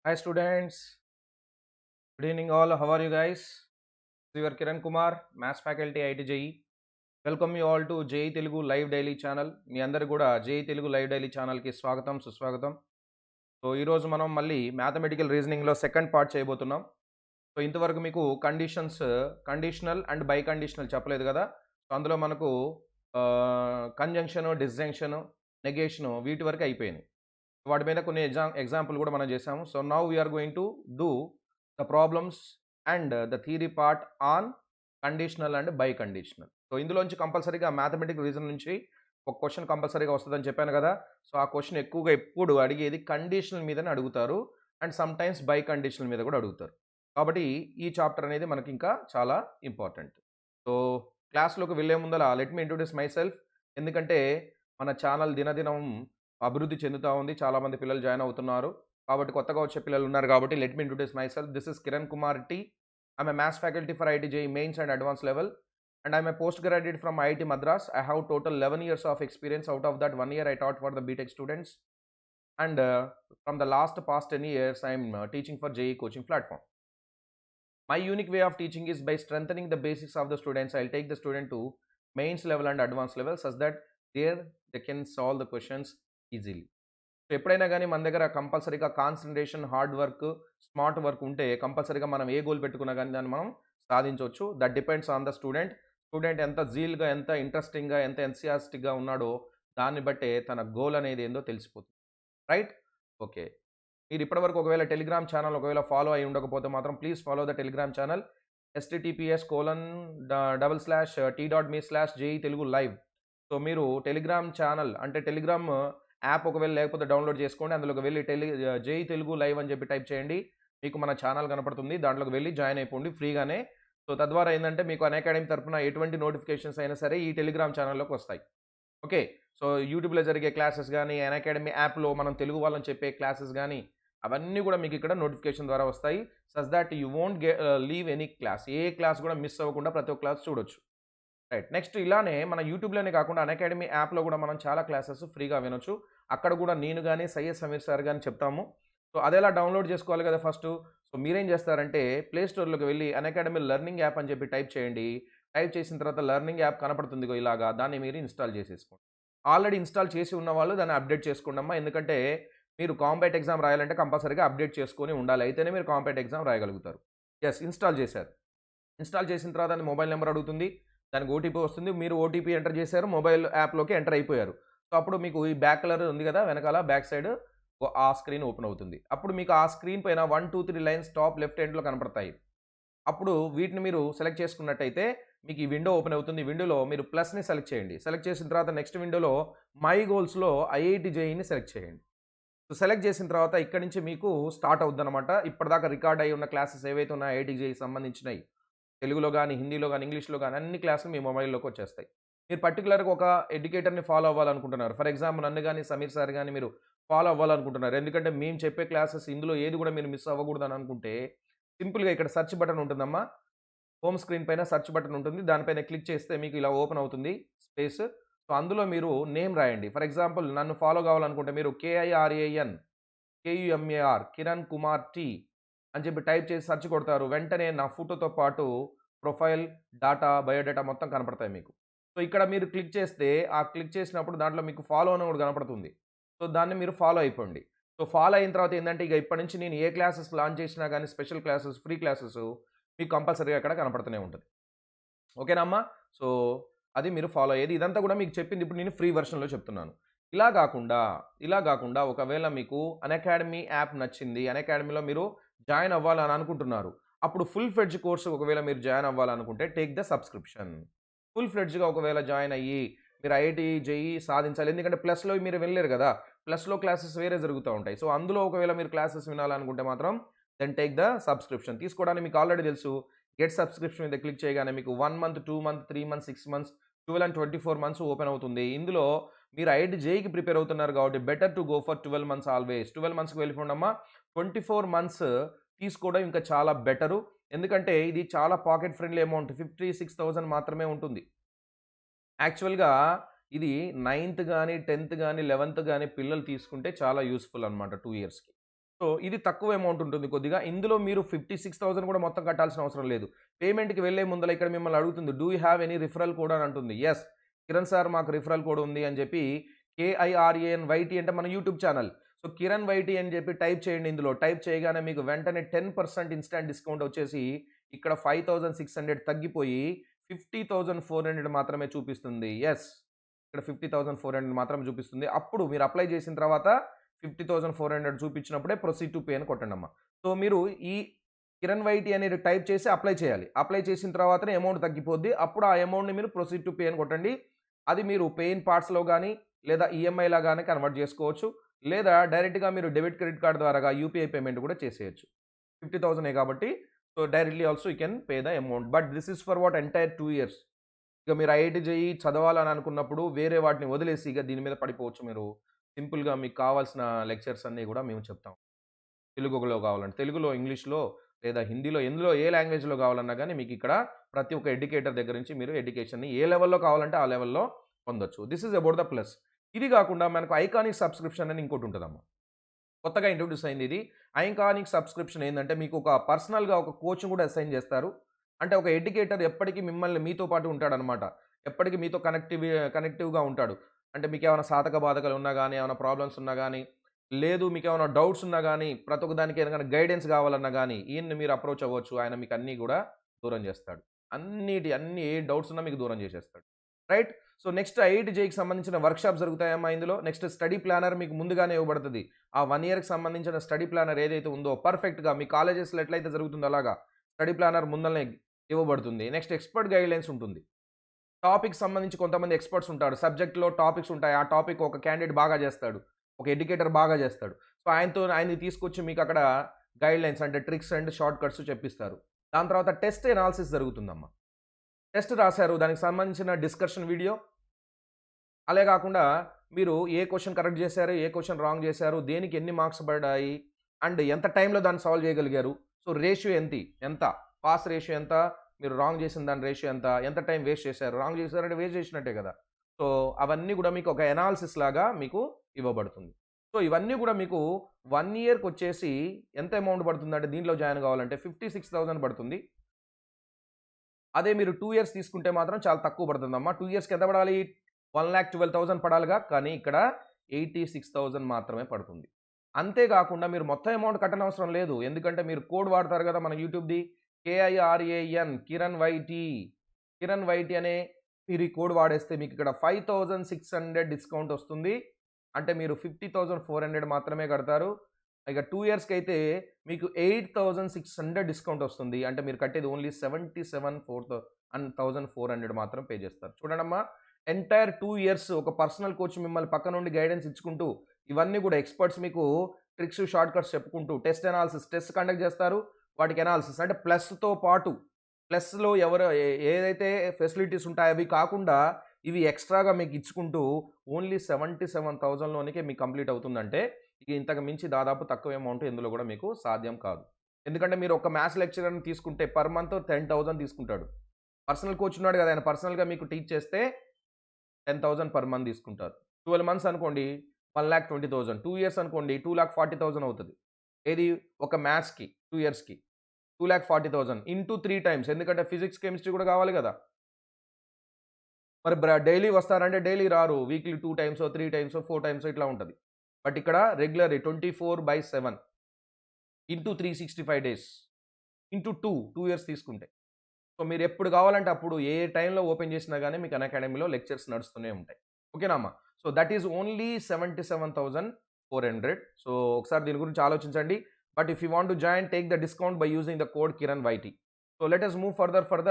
Hi students, good evening all. How are you guys? This is your Kiran Kumar, Maths Faculty IT JE. Welcome you all to JE Telugu live daily channel. మీ అందరు కూడా JEE Telugu live daily ఛానల్కి స్వాగతం సుస్వాగతం. So ఈరోజు మనం మళ్ళీ mathematical రీజనింగ్లో second part చేయబోతున్నాం. సో ఇంతవరకు మీకు కండిషనల్ అండ్ బై కండిషనల్ చెప్పలేదు కదా. సో అందులో మనకు కంజంక్షను, డిస్జంక్షను, నెగేషను వీటి వరకు అయిపోయినాయి. వాటి మీద కొన్ని ఎగ్జాంపుల్ కూడా మనం చేసాము. So now we're going to do the problems and the theory part on conditional and biconditional. సో ఇందులోంచి కంపల్సరీగా మ్యాథమెటికల్ రీజన్ నుంచి ఒక క్వశ్చన్ కంపల్సరీగా వస్తుందని చెప్పాను కదా. సో ఆ క్వశ్చన్ ఎక్కువగా ఎప్పుడు అడిగేది కండిషనల్ మీదనే అడుగుతారు and some times by conditional మీద కూడా అడుగుతారు. కాబట్టి ఈ చాప్టర్ అనేది మనకి ఇంకా చాలా ఇంపార్టెంట్. సో క్లాస్లోకి వెళ్ళే ముందర let me introduce my self. ఎందుకంటే మన ఛానల్ దినదినం అభివృద్ధి చెందుతూ ఉంది. చాలామంది పిల్లలు జాయిన్ అవుతున్నారు. కాబట్టి కొత్తగా వచ్చే పిల్లలు ఉన్నారు కాబట్టి let me introduce myself. This is Kiran Kumar T. I'm a maths faculty for IIT JEE Mains and Advanced level, and I'm a postgraduate from IIT Madras. I have total 11 years of experience. Out of that, 1 year I taught for the BTech students, and from the past 10 years, I'm teaching for JEE coaching platform. My unique way of teaching is by strengthening the basics of the students. I'll take the student to mains level and advanced level such that there they can solve the questions easily. So ఎప్పుడైనా కానీ మన దగ్గర కంపల్సరీగా concentration, hard work, smart work ఉంటే కంపల్సరీగా మనం ఏ goal పెట్టుకున్నా కానీ దాన్ని మనం సాధించవచ్చు. That depends on the student. Student ఎంత జీల్గా, ఎంత ఇంట్రెస్టింగ్గా, ఎంత ఎన్సియాస్టిక్గా ఉన్నాడో దాన్ని బట్టే తన గోల్ అనేది ఏందో తెలిసిపోతుంది. రైట్? ఓకే. మీరు ఇప్పటివరకు ఒకవేళ టెలిగ్రామ్ ఛానల్ ఒకవేళ ఫాలో అయి ఉండకపోతే మాత్రం please follow the Telegram channel https:/t.me/JEE Telugu live. So మీరు టెలిగ్రామ్ ఛానల్ అంటే టెలిగ్రామ్ యాప్ ఒకవేళ లేకపోతే డౌన్లోడ్ చేసుకోండి. అందులోకి వెళ్ళి జేఈ తెలుగు లైవ్ అని చెప్పి టైప్ చేయండి. మీకు మన ఛానల్ కనపడుతుంది. దాంట్లోకి వెళ్ళి జాయిన్ అయిపోండి ఫ్రీగానే. సో తద్వారా ఏంటంటే మీకు అన్అకాడమీ తరఫున ఎటువంటి నోటిఫికేషన్స్ అయినా సరే ఈ టెలిగ్రామ్ ఛానల్లోకి వస్తాయి. ఓకే. సో యూట్యూబ్లో జరిగే క్లాసెస్ కానీ, అన్అకాడమీ యాప్లో మనం తెలుగు వాళ్ళని చెప్పే క్లాసెస్ కానీ అవన్నీ కూడా మీకు ఇక్కడ నోటిఫికేషన్ ద్వారా వస్తాయి. Such that you won't leave any class. A class కూడా మిస్ అవ్వకుండా ప్రతి ఒక్క క్లాస్ చూడొచ్చు. రైట్. నెక్స్ట్ ఇలానే మన యూట్యూబ్లోనే కాకుండా అన్అకాడమీ యాప్లో కూడా మనం చాలా క్లాసెస్ ఫ్రీగా వినొచ్చు. అక్కడ కూడా నేను కానీ, సయ్యద్ సమీర్ సార్ కానీ చెప్తాము. సో అదెలా డౌన్లోడ్ చేసుకోవాలి కదా ఫస్టు. సో మీరేం చేస్తారంటే ప్లే స్టోర్లోకి వెళ్ళి అన్అకాడమీ లెర్నింగ్ యాప్ అని చెప్పి టైప్ చేయండి. టైప్ చేసిన తర్వాత లెర్నింగ్ యాప్ కనపడుతుంది ఇలాగా, దాన్ని మీరు ఇన్స్టాల్ చేసేసుకోండి. ఆల్రెడీ ఇన్స్టాల్ చేసి ఉన్న వాళ్ళు దాన్ని అప్డేట్ చేసుకోండమ్మా. ఎందుకంటే మీరు కాంపిటేటివ్ ఎగ్జామ్ రాయాలంటే కంపల్సరీగా అప్డేట్ చేసుకొని ఉండాలి. అయితేనే మీరు కాంపిటేటివ్ ఎగ్జామ్ రాయగలుగుతారు. ఎస్, ఇన్స్టాల్ చేశారు. ఇన్స్టాల్ చేసిన తర్వాత దాని మొబైల్ నెంబర్ అడుగుతుంది. దానికి ఓటీపీ వస్తుంది. మీరు ఓటీపీ ఎంటర్ చేశారు, మొబైల్ యాప్లోకి ఎంటర్ అయిపోయారు. సో అప్పుడు మీకు ఈ బ్యాక్ కలర్ ఉంది కదా వెనకాల బ్యాక్ సైడ్, ఆ స్క్రీన్ ఓపెన్ అవుతుంది. అప్పుడు మీకు ఆ స్క్రీన్ పైన 1, 2, 3 లైన్స్ టాప్ లెఫ్ట్ హ్యాండ్లో కనపడతాయి. అప్పుడు వీటిని మీరు సెలెక్ట్ చేసుకున్నట్టయితే మీకు ఈ విండో ఓపెన్ అవుతుంది. ఈ విండోలో మీరు ప్లస్ని సెలెక్ట్ చేయండి. సెలెక్ట్ చేసిన తర్వాత నెక్స్ట్ విండోలో మై గోల్స్లో ఐఐటి జేఈని సెలెక్ట్ చేయండి. సో సెలెక్ట్ చేసిన తర్వాత ఇక్కడ నుంచి మీకు స్టార్ట్ అవుద్దనమాట. ఇప్పటిదాకా రికార్డ్ అయి ఉన్న క్లాసెస్ ఏవైతే ఉన్నాయో ఐఐటి జేఈకి సంబంధించినవి తెలుగులో కానీ, హిందీలో కానీ, ఇంగ్లీష్లో కానీ అన్ని క్లాసులు మీ మొబైల్లోకి వచ్చేస్తాయి. మీరు పర్టికులర్గా ఒక ఎడ్యుకేటర్ని ఫాలో అవ్వాలనుకుంటున్నారు. ఫర్ ఎగ్జాంపుల్ నన్ను కానీ, సమీర్ సార్ కానీ మీరు ఫాలో అవ్వాలనుకుంటున్నారు. ఎందుకంటే మేము చెప్పే క్లాసెస్ ఇందులో ఏది కూడా మీరు మిస్ అవ్వకూడదని అనుకుంటే సింపుల్గా ఇక్కడ సెర్చ్ బటన్ ఉంటుందమ్మా. హోమ్ స్క్రీన్ పైన సెర్చ్ బటన్ ఉంటుంది. దానిపైన క్లిక్ చేస్తే మీకు ఇలా ఓపెన్ అవుతుంది స్పేస్. సో అందులో మీరు నేమ్ రాయండి. ఫర్ ఎగ్జాంపుల్ నన్ను ఫాలో కావాలనుకుంటే మీరు KIRAN KUMAR Kiran Kumar T అని చెప్పి టైప్ చేసి సెర్చ్ కొడతారు. వెంటనే నా ఫోటోతో పాటు ప్రొఫైల్, డాటా, బయోడేటా మొత్తం కనపడతాయి మీకు. సో ఇక్కడ మీరు క్లిక్ చేస్తే ఆ క్లిక్ చేసినప్పుడు దాంట్లో మీకు ఫాలో అని కూడా కనపడుతుంది. సో దాన్ని మీరు ఫాలో అయిపోండి. సో ఫాలో అయిన తర్వాత ఏంటంటే ఇక ఇప్పటి నుంచి నేను ఏ క్లాసెస్ లాంచ్ చేసినా కానీ స్పెషల్ క్లాసెస్, ఫ్రీ క్లాసెస్ మీకు కంపల్సరీగా అక్కడ కనపడుతూనే ఉంటుంది. ఓకేనా అమ్మా? సో అది మీరు ఫాలో అయ్యేది. ఇదంతా కూడా మీకు చెప్పింది ఇప్పుడు నేను ఫ్రీ వెర్షన్‌లో చెప్తున్నాను. ఇలా కాకుండా ఒకవేళ మీకు అన్అకాడమీ యాప్ నచ్చింది. అన్అకాడమీలో మీరు జాయిన్ అవ్వాలని అనుకుంటున్నారు. అప్పుడు ఫుల్ ఫ్లెడ్జ్ కోర్స్ ఒకవేళ మీరు జాయిన్ అవ్వాలనుకుంటే టేక్ ద సబ్స్క్రిప్షన్. ఫుల్ ఫ్లెడ్జ్‌గా ఒకవేళ జాయిన్ అయ్యి మీరు ఐఐటీ, జేఈఈ సాధించాలి. ఎందుకంటే ప్లస్‌లో మీరు వినలేరు కదా! ప్లస్‌లో క్లాసెస్ వేరే జరుగుతూ ఉంటాయి. సో అందులో ఒకవేళ మీరు క్లాసెస్ వినాలనుకుంటే మాత్రం దెన్ టేక్ ద సబ్స్క్రిప్షన్. తీసుకోవడానికి మీకు ఆల్రెడీ తెలుసు. గెట్ సబ్స్క్రిప్షన్ మీద క్లిక్ చేయగానే మీకు 1 month, 2 month, 3 months, 6 months, 12 and 24 months open అవుతుంది. ఇందులో మీరు ఐఐటీ జేఈకి ప్రిపేర్ అవుతున్నారు కాబట్టి better to go for 12 months always. 12 మంత్స్‌కి వెళ్ళిపోండమ్మా. 24 మంత్స్ తీసుకోవడం ఇంకా చాలా బెటరు. ఎందుకంటే ఇది చాలా పాకెట్ ఫ్రెండ్లీ అమౌంట్ 56,000 మాత్రమే ఉంటుంది. యాక్చువల్‌గా ఇది 9థ్ గాని, 10థ్ గాని, 11థ్ గాని పిల్లలు తీసుకుంటే చాలా యూజ్‌ఫుల్ అనమాట 2 ఇయర్స్‌కి. సో, ఇది తక్కువ అమౌంట్ ఉంటుంది కొద్దిగా. ఇందులో మీరు 56,000 కూడా మొత్తం కట్టాల్సిన అవసరం లేదు. పేమెంట్‌కి వెళ్ళే ముందల ఇక్కడ మిమ్మల్ని అడుగుతుంది. Do you have any referral code అని అంటుంది. యెస్. కిరణ్ సార్ మాకు రిఫరల్ కోడ్ ఉంది అని చెప్పి KIRANYT అంటే మన YouTube channel. So, Kiran YT అని చెప్పి టైప్ చేయండి ఇందులో. టైప్ చేయగానే మీకు వెంటనే 10% ఇన్‌స్టాంట్ డిస్కౌంట్ వచ్చేసి ఇక్కడ 5,600 తగ్గిపోయి 50,400 మాత్రమే చూపిస్తుంది. యెస్. ఇక్కడ 50,400 మాత్రమే చూపిస్తుంది. అప్పుడు మీరు అప్లై చేసిన తర్వాత 50,400 చూపించినప్పుడే ప్రొసీడ్ టు పే అని కొట్టండమ్మా. సో, మీరు ఈ కిరణ్ వైటీ అనేది టైప్ చేసి అప్లై చేయాలి. అప్లై చేసిన తర్వాతనే అమౌంట్ తగ్గిపోద్ది. అప్పుడు ఆ అమౌంట్‌ని మీరు ప్రొసీడ్ టు పే అని కొట్టండి. అది మీరు పే ఇన్ పార్ట్స్‌లో గాని, లేదా ఈఎంఐలా గాని కన్వర్ట్ చేసుకోవచ్చు. లేదా డైరెక్ట్‌గా మీరు డెబిట్, క్రెడిట్ కార్డ్ ద్వారాగా యూపీఐ పేమెంట్ కూడా చేసేయొచ్చు. 50,000 కాబట్టి so, directly also you can pay the amount. But this is for what entire 2 years. ఇక మీరు ఐఐటీ జేఈఈ చదవాలని అనుకున్నప్పుడు వేరే వాటిని వదిలేసి ఇక దీని మీద పడిపోవచ్చు మీరు. సింపుల్‌గా మీకు కావాల్సిన లెక్చర్స్ అన్నీ కూడా మేము చెప్తాం. తెలుగులో కావాలంటే తెలుగులో, ఇంగ్లీష్‌లో లేదా హిందీలో ఎందులో ఏ లాంగ్వేజ్‌లో కావాలన్నా గానీ మీకిక్కడ ప్రతి ఒక్క ఎడ్యుకేటర్ దగ్గర నుంచి మీరు ఎడ్యుకేషన్‌ని ఏ లెవెల్‌లో కావాలంటే ఆ లెవెల్‌లో పొందొచ్చు. This is about the plus. ఇది కాకుండా మనకు ఐకానిక్ సబ్స్క్రిప్షన్ అని ఇంకోటుంటదమ్మా. కొత్తగా ఇంట్రొడ్యూస్ అయింది ఇది. ఐకానిక్ సబ్స్క్రిప్షన్ ఏందంటే మీకు ఒక పర్సనల్‌గా ఒక కోచ్‌ని కూడా అసైన్ చేస్తారు. అంటే ఒక ఎడ్యుకేటర్ ఎప్పటికి మిమ్మల్ని మీతో పాటు ఉంటాడనమాట. ఎప్పటికి మీతో కనెక్టివ్‌గా ఉంటాడు. అంటే మీకేమైనా సాధక బాధకాలు ఉన్నా గానీ, ఏమైనా ప్రాబ్లమ్స్ ఉన్నా గానీ, లేదు మీకేమైనా డౌట్స్ ఉన్నా గానీ, ప్రతి ఒక్క దానికి ఏదైనా గైడెన్స్ కావాలన్నా గానీ, ఈయన్ని మీరు అప్రోచ్ అవ్వచ్చు. ఆయన మీకు అన్నీ గూడా దూరం చేస్తాడు. అన్ని ఏ డౌట్స్ ఉన్నా మీకు దూరం చేసేస్తాడు. రైట్? సో, నెక్స్ట్ ఐఐటీ జేఈకి సంబంధించిన వర్క్‌షాప్స్ జరుగుతాయమ్మా ఇందులో. నెక్స్ట్ స్టడీ ప్లానర్ మీకు ముందుగానే ఇవ్వబడతది. ఆ 1 ఇయర్‌కి సంబంధించిన స్టడీ ప్లానర్ ఏదైతే ఉందో పర్ఫెక్ట్‌గా మీ కాలేజెస్‌లో ఎట్లయితే జరుగుతుందో అలాగా స్టడీ ప్లానర్ ముందలనే ఇవ్వబడుతుంది. నెక్స్ట్ ఎక్స్‌పర్ట్ గైడ్‌లైన్స్ ఉంటుంది. టాపిక్‌కి సంబంధించి కొంతమంది ఎక్స్‌పర్ట్స్ ఉంటారు. సబ్జెక్ట్‌లో టాపిక్స్ ఉంటాయి. ఆ టాపిక్ ఒక క్యాండిడేట్ బాగా చేస్తాడు. ఒక ఎడ్యుకేటర్ బాగా చేస్తాడు. సో, ఆయన్ని తీసుకొచ్చి మీకు అక్కడ గైడ్‌లైన్స్ అంటే ట్రిక్స్ అండ్ షార్ట్ కట్స్ చెప్పిస్తారు. దాని తర్వాత టెస్ట్ ఎనాలిసిస్ జరుగుతుందమ్మా. టెస్ట్ రాసారు. దానికి సంబంధించిన డిస్కషన్ వీడియో అలే గాకుండా మీరు ఏ క్వెషన్ కరెక్ట్ జేశారు? ఏ క్వెషన్ రాంగ్ జేశారు? దేనికి ఎన్ని మార్క్స్ పడ్డాయి? అండ్ ఎంత టైమ్‌లో దాన్ని సాల్వ్ చేయగలిగారు? సో, రేషియో ఎంత? పాస్ రేషియో ఎంత? మీరు రాంగ్ చేసిన దాని రేషియో ఎంత? ఎంత టైమ్ వేస్ట్ చేశారు? రాంగ్ చేశారంటే వేస్ట్ చేసినట్టే కదా! సో, అవన్నీ గూడా మీకు ఒక ఎనాలిసిస్ లాగా మీకు ఇవ్వబడుతుంది. సో, ఇవన్నీ గూడా మీకు 1 ఇయర్‌కొచ్చేసి ఎంత అమౌంట్ పడుతుందంటే దీంట్లో జాయిన్ కావాలంటే 56,000 పడుతుంది. అదే మీరు 2 ఇయర్స్ తీసుకుంటే మాత్రం చాలా తక్కువ పడుతుందమ్మా. 2 ఇయర్స్‌కి ఎంత పడాలి? 1,12,000 పడాలిగా. కానీ ఇక్కడ 86,000 మాత్రమే పడుతుంది. అంతే గాకుండా మీరు మొత్తం అమౌంట్ కట్టనవసరం లేదు. ఎందుకంటే మీరు కోడ్ వాడతారు గదా! మన యూట్యూబ్‌ది KIRAN Kiran YT. Kiran YT అనే మీరు ఈ కోడ్ వాడేస్తే మీకిక్కడ 5,600 డిస్కౌంట్ ఒస్తుంది. అంటే మీరు 50,400 మాత్రమే కడతారు. ఇక 2 ఇయర్స్‌కైతే మీకు 8,600 డిస్కౌంట్ ఒస్తుంది. అంటే మీరు కట్టేది ఓన్లీ 77,400 మాత్రం పే చేస్తారు. చూడండమ్మా ఎంటైర్ 2 ఇయర్స్ ఒక పర్సనల్ కోచ్ మిమ్మల్ని పక్క నుండి గైడెన్స్ ఇచ్చుకుంటూ, ఇవన్నీ కూడా ఎక్స్‌పర్ట్స్ మీకు ట్రిక్స్, షార్ట్ కట్స్ చెప్పుకుంటూ, టెస్ట్ కండక్ట్ చేస్తారు. వాటికి ఎనాలిసిస్ అంటే ప్లస్‌తో పాటు ప్లస్‌లో ఎవరు ఏదైతే ఫెసిలిటీస్ ఉంటాయో అవి కాకుండా ఇవి ఎక్స్‌ట్రాగా మీకు ఇచ్చుకుంటూ ఓన్లీ 77,000 లోనికే మీకు కంప్లీట్ అవుతుందంటే, ఇక ఇంతకు మించి దాదాపు తక్కువ అమౌంట్ ఎందులో కూడా మీకు సాధ్యం కాదు. ఎందుకంటే మీరు ఒక మ్యాథ్స్ లెక్చరర్‌ని తీసుకుంటే పర్ మంత్ 10,000 తీసుకుంటాడు. పర్సనల్ కోచ్ ఉన్నాడు కదా! ఆయన పర్సనల్‌గా మీకు టీచ్ చేస్తే 10,000 పర్ మంత్ తీసుకుంటారు. 12 మంత్స్ అనుకోండి 1,20,000. 2 ఇయర్స్ అనుకోండి 2,40,000 అవుతది. ఏది ఒక మ్యాథ్స్‌కి 2 ఇయర్స్‌కి 2,40,000 ఇంటూ 3 టైమ్స్ ఎందుకంటే ఫిజిక్స్, కెమిస్ట్రీ కూడా కావాలి కదా! మరి డైలీ వస్తారంటే డైలీ రారు. వీక్లీ 2 టైమ్సో, 3 టైమ్సో, 4 టైమ్సో ఇట్లా ఉంటది. బట్ ఇక్కడ regularly 24/7 into 365 days into 2 years తీసుకుంటే. సో, మీరెప్పుడు కావాలంటే అప్పుడు ఏ టైంలో ఓపెన్ చేసినా గాని మీకు అన్‌అకాడమీలో లెక్చర్స్ నడుస్తూనే ఉంటాయి. ఓకేనా అమ్మా? So, that is only 77,400. So, ఒకసారి దీని గురించి ఆలోచించండి. But if you want to join take the discount by using the code Kiran YT. So, let us move for the